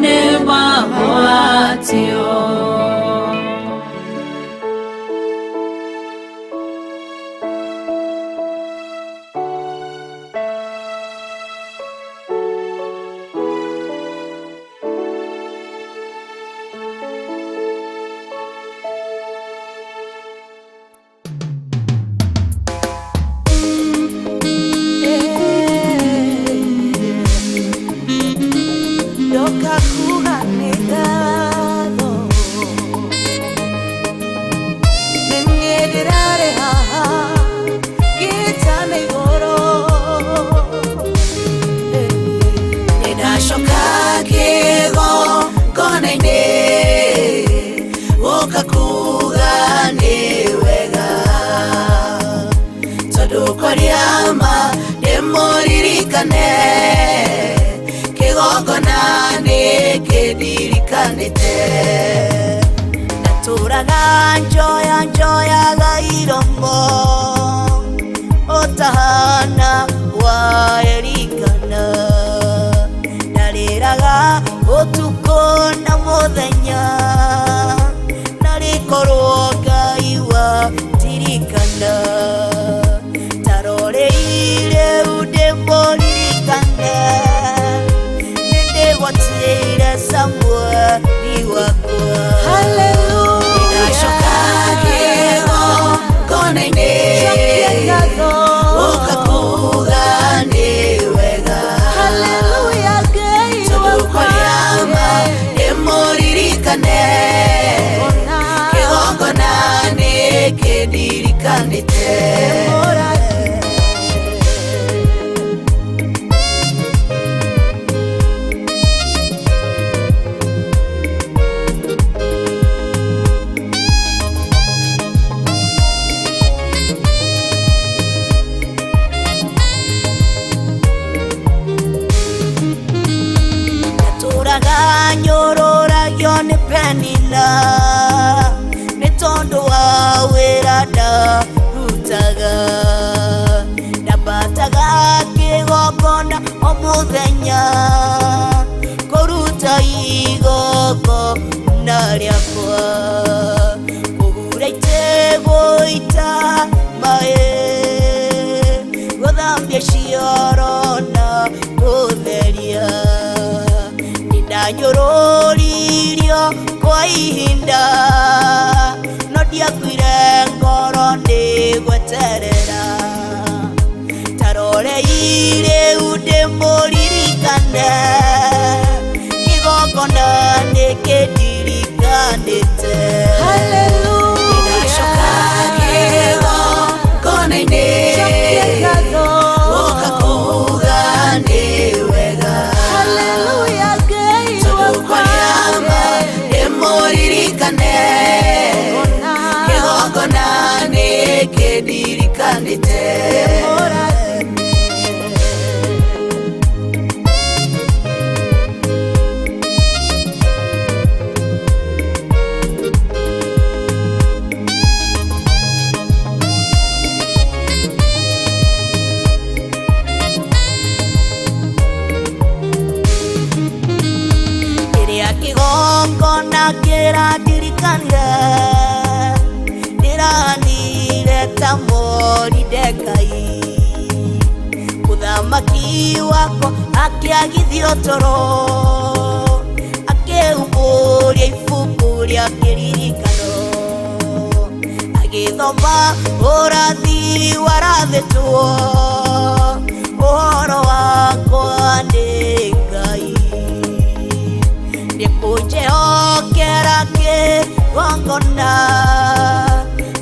Speaker 4: nĩ magwatio kĩgongona nĩkĩndirikanĩte natũraga njoyaga iromo ũtahana wa Elikana ndarĩraga ũtukũ na mũthenya narĩkorwo Ngai wa ndirikana taroreire ndĩmũririkane nĩndĩgwatĩire Samũeli wakwa nĩndacoka kĩgongona-inĩ gũka kuga nĩ wega tondũ kwarĩa ma ndĩmũririkane kĩgongona nĩkĩndirikanĩte nyũrũragio nĩ Penina nĩ tondũ wa wĩra ndarutaga ndambataga kĩgongona o mũthenya kũruta igongona rĩakwa kũhura itĩ gũita maĩ gũthambia cioro na gũtheria ndanyũrũririo kwa ihinda no ndiakuire ngoro ndĩgweterera taroreire ndĩmũririkane kĩgongona nĩkĩndirikanĩte ndĩrandirikania ndĩranire ta Moridekai mũthamaki wakwa akĩagithio toro akĩhumbũria ibuku rĩa kĩririkano agĩthoma ũrathi warathĩtwo ũhoro wakwa nĩ Ngai nĩkũnjehokera kĩgongona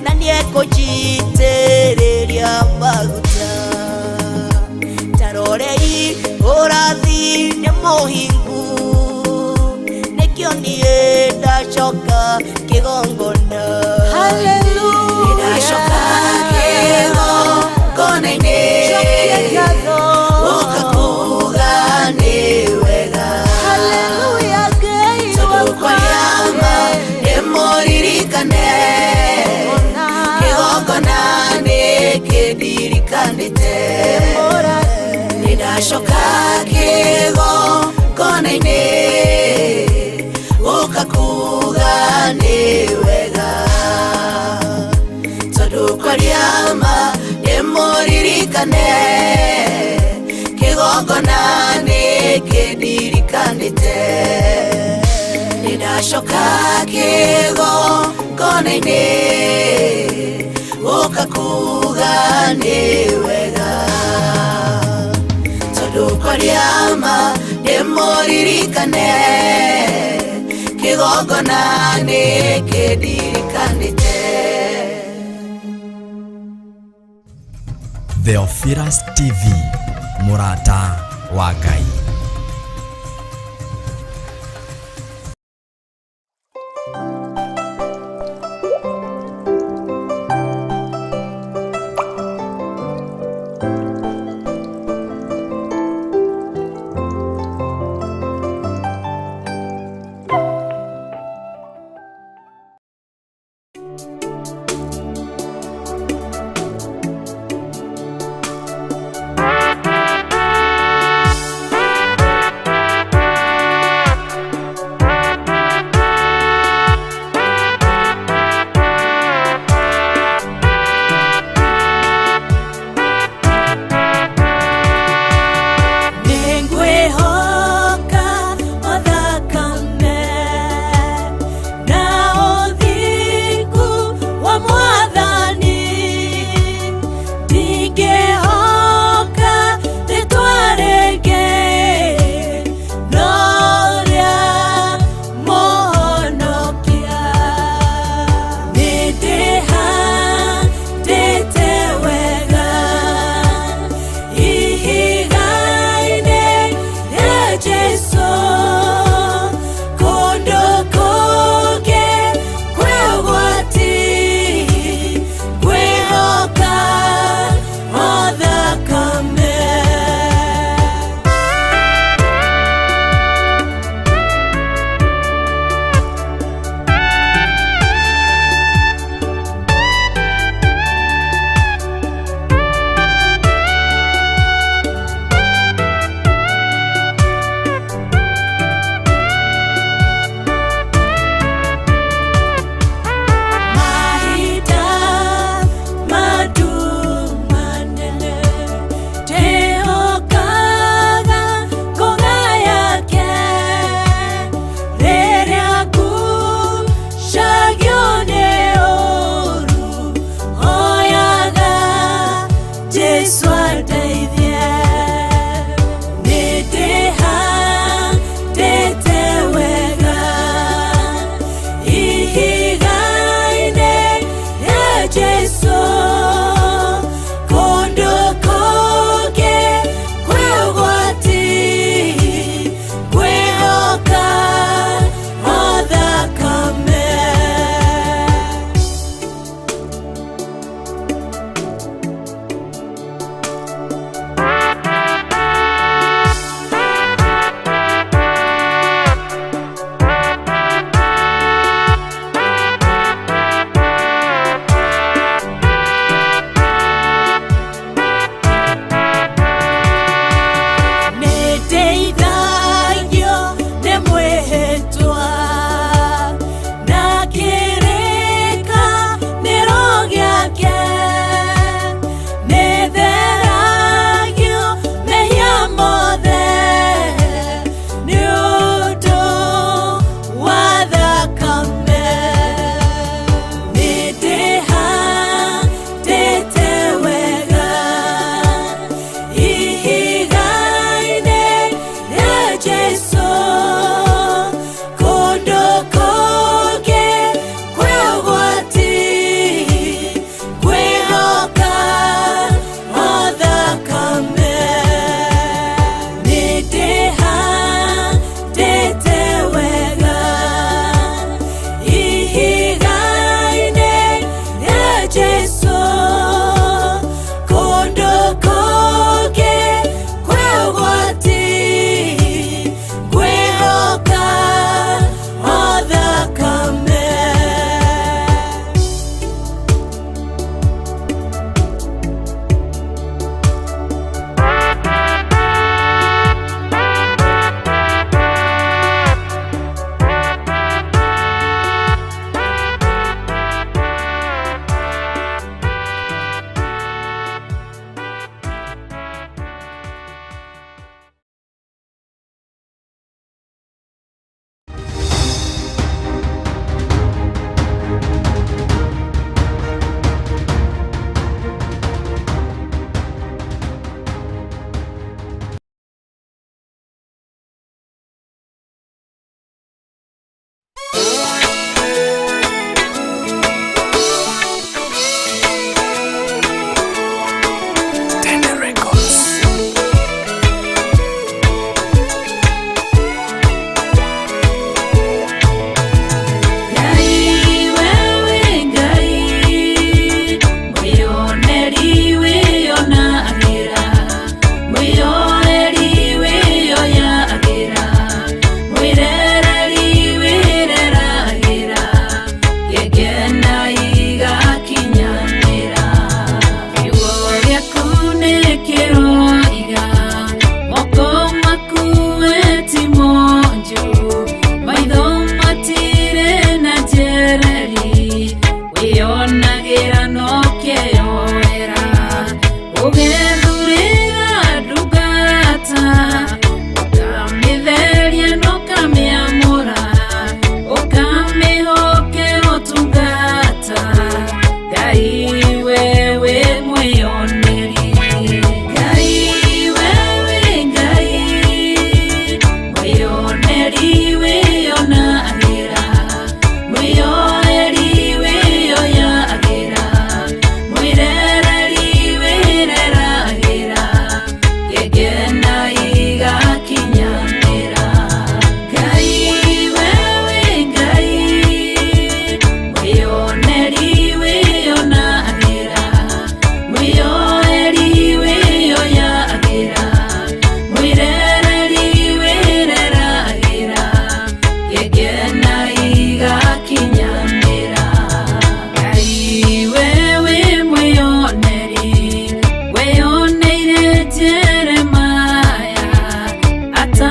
Speaker 4: na nĩekũnjitĩrĩria maguta tarorei ũrathi nĩ mũhingu nĩkĩo niĩ ndacoka kĩgongona ndacoka kĩgongona-inĩ ũkakuga nĩ wega tondũ kwaria ma ndĩmũririkane kĩgongona nĩ kĩndirikanĩte ndacoka kĩgongona-inĩ ũkakuga nĩ wega tondũ kwaria ma ndĩmũririkane kĩgongona nĩ kĩndirikanĩte ndacoka kĩgongona-inĩ ũkakuga nĩ wega tondũ kwaria ma ndĩmũririkane kĩgongona nĩ kĩndirikanĩte.
Speaker 1: Theophilus TV, mũrata wa Ngai.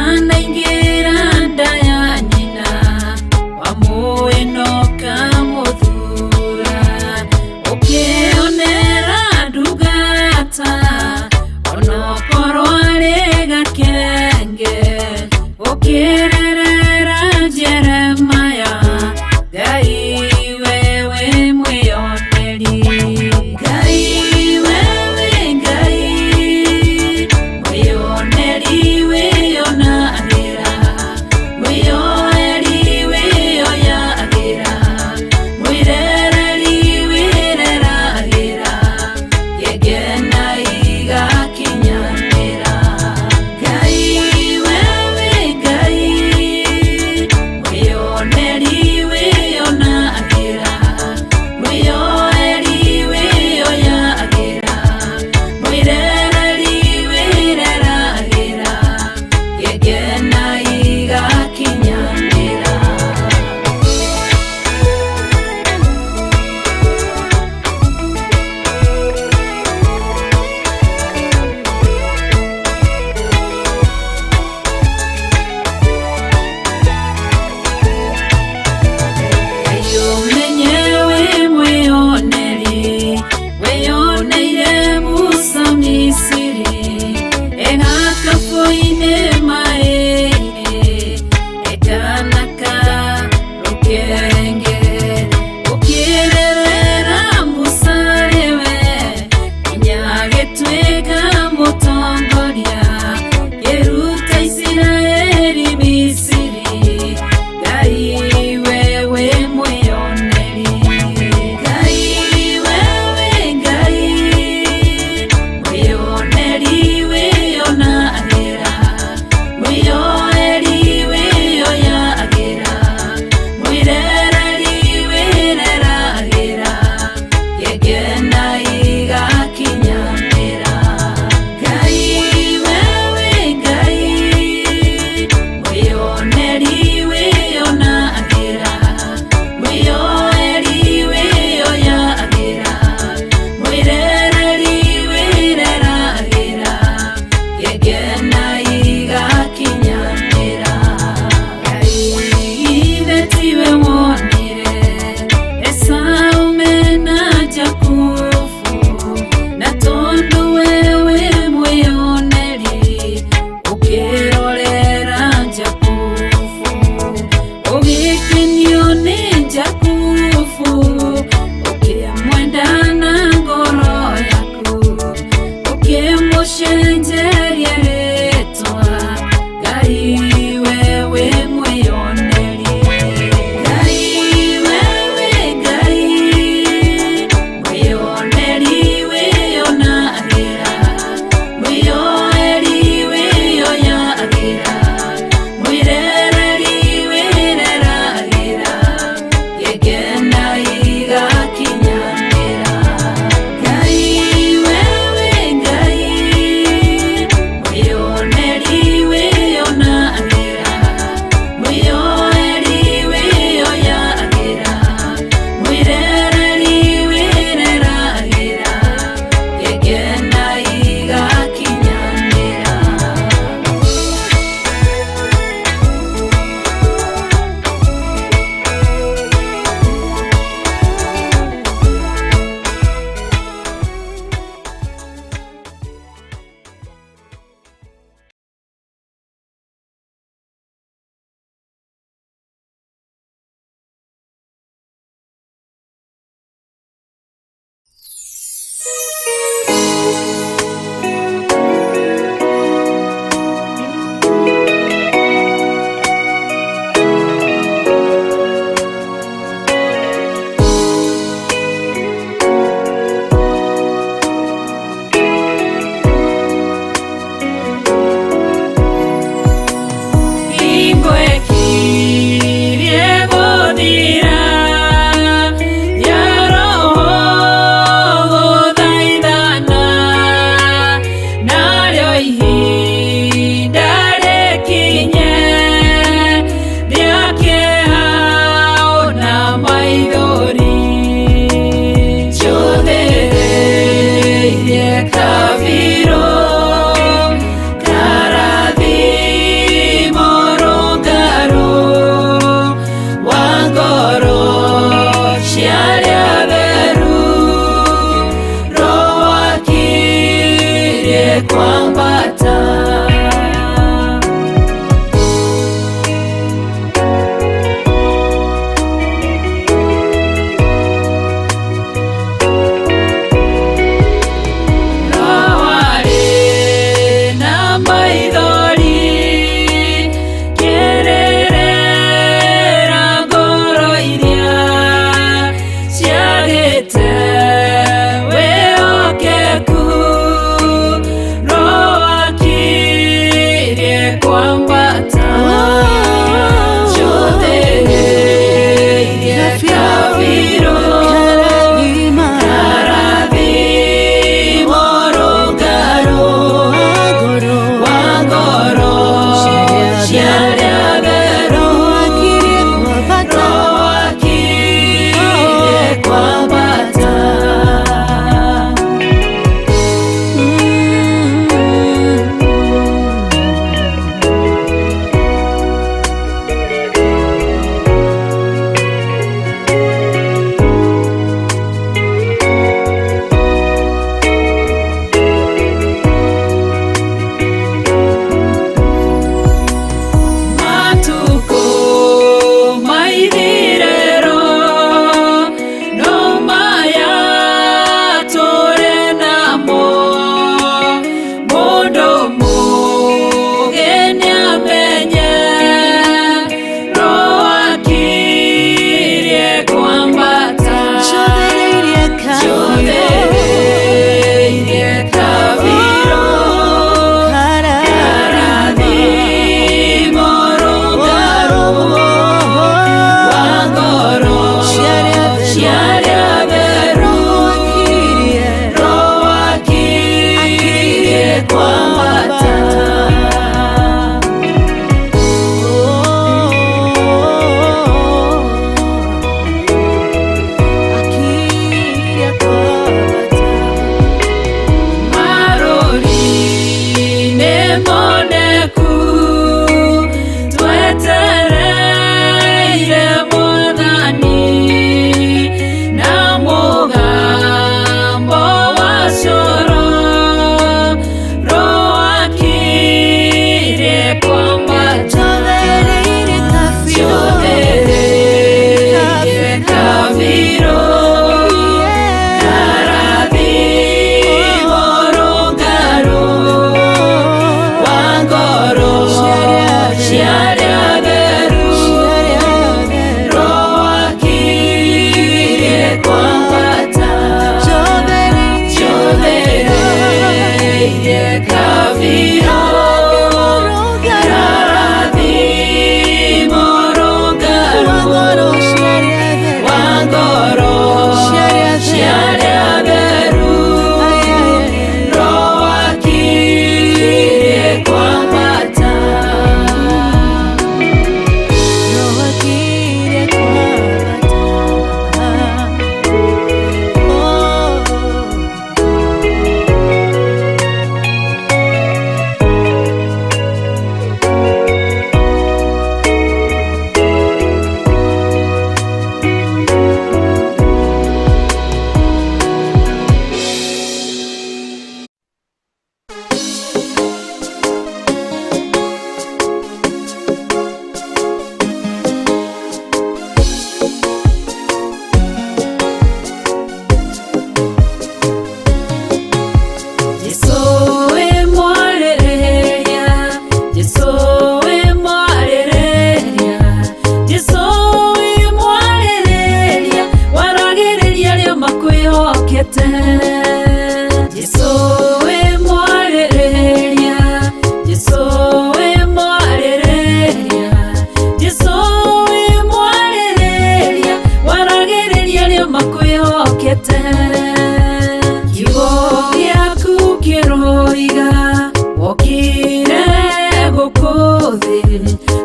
Speaker 6: ndanaingĩra nda ya nyina wamũĩnoka mũthura ũkĩonera ndungata onokorwo arĩ gakenge ũkĩrerera Jeremaya Ngai wewe mwĩoneri Ngai wewe Ngai mwĩoneri wĩonagĩra mwĩoeri wĩoyagĩra mwĩrereri wĩreragĩra gĩkena igakinyanĩra Ngai wewe Ngai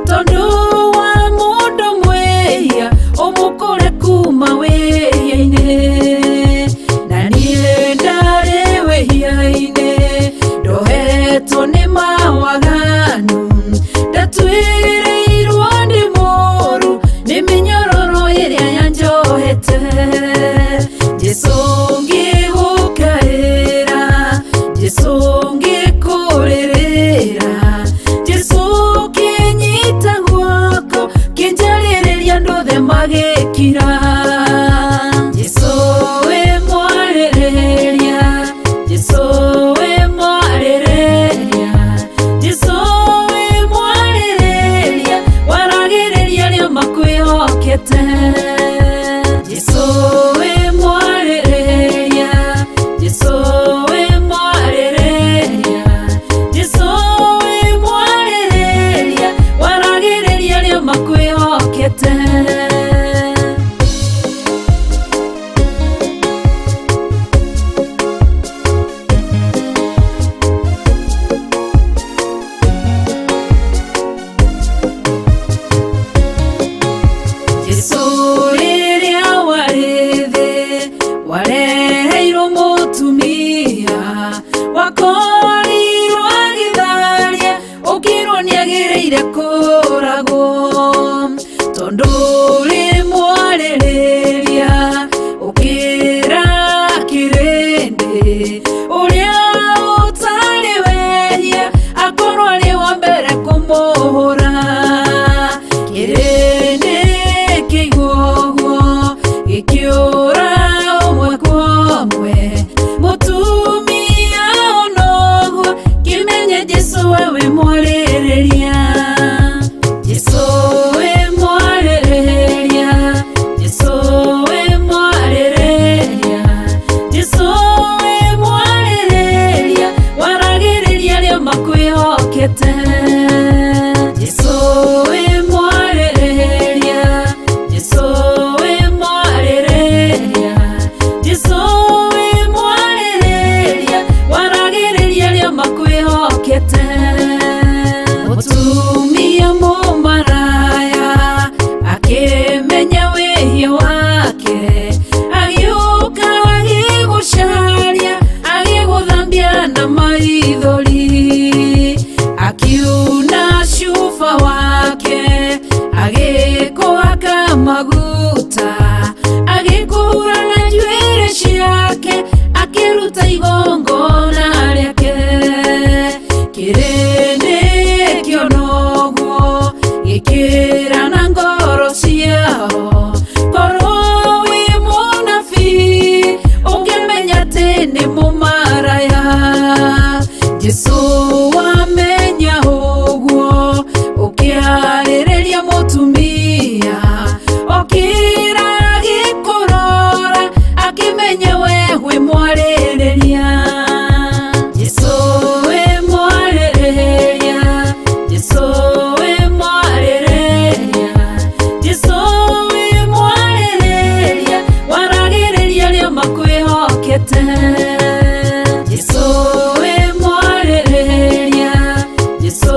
Speaker 6: tondu wa mundu mwehia umukore kuma wehia-ini na nie ndari wehia-ini ndohetwo ni mawaganu ndatuirirwo ndi moru ni minyororo iria yanjohete Jesu ngigukaira Jesu ngikuririra Jesu kinyita guoko kinjaririria ndothe magikira Jesu we mwaririria Jesu we mwaririria Jesu we mwaririria waragiriria ria makwihokete Jesu we mwaririria Jesu we mwaririria Jesu we mwaririria waragiriria ria makwihokete Jesu riria warithi wareheirwo mutumia wakorirwo agitharia ukirwo niagiriire kuragwo tondu ri mwaririria ukira kirindi uria utari wehia akorwo ari wa mbere kumuhura kirindi kiguoguo gikiura umwe kwa umwe mutumia onoguo kimenye Jesu wewe mwaririria Jesu we mwaririria Jesu we mwaririria Jesu we mwaririria waragiriria ria makwihokete Jesu we mwaririria Jesu we mwaririria Jesu we mwaririria waragiriria ria makwihokete mutumia mumaraya akimenya wehia wake agiuka agigucaria agiguthambia na maithori akiuna cuba wake agikuhaka maguta agikuhura na njuĩrĩ ciake akiruta igongona rĩake kirindi kionoguo gikira na ngoro ciao korwo wi munabii ũngĩmenya atĩ nĩ mũmaraya Jesu wamenya ũguo ũkĩarĩrĩria mũtumia okira gĩkũrora akĩmenya we wĩ mwarĩrĩria Jesu we mwarĩrĩria Jesu we mwarĩrĩria Jesu we mwarĩrĩria waragiriria ria makwihokete Jesu we mwarĩrĩria Jesu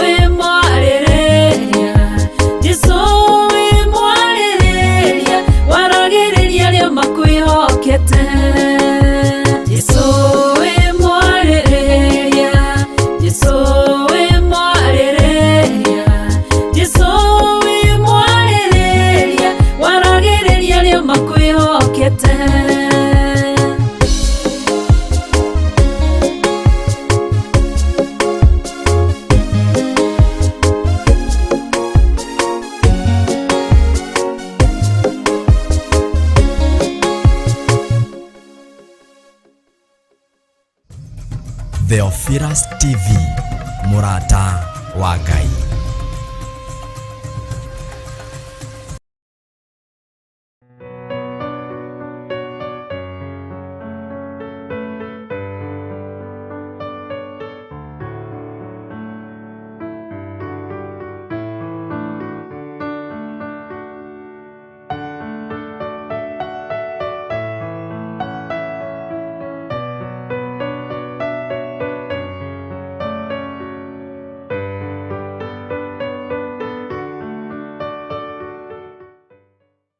Speaker 6: we mwarĩrĩria Jesu we mwarĩrĩria waragiriria ria makwihokete Jesu we mwarĩrĩria Jesu we mwarĩrĩria Jesu we mwarĩrĩria waragiriria ria makwihokete
Speaker 1: Theophilus TV, Murata wa Ngai.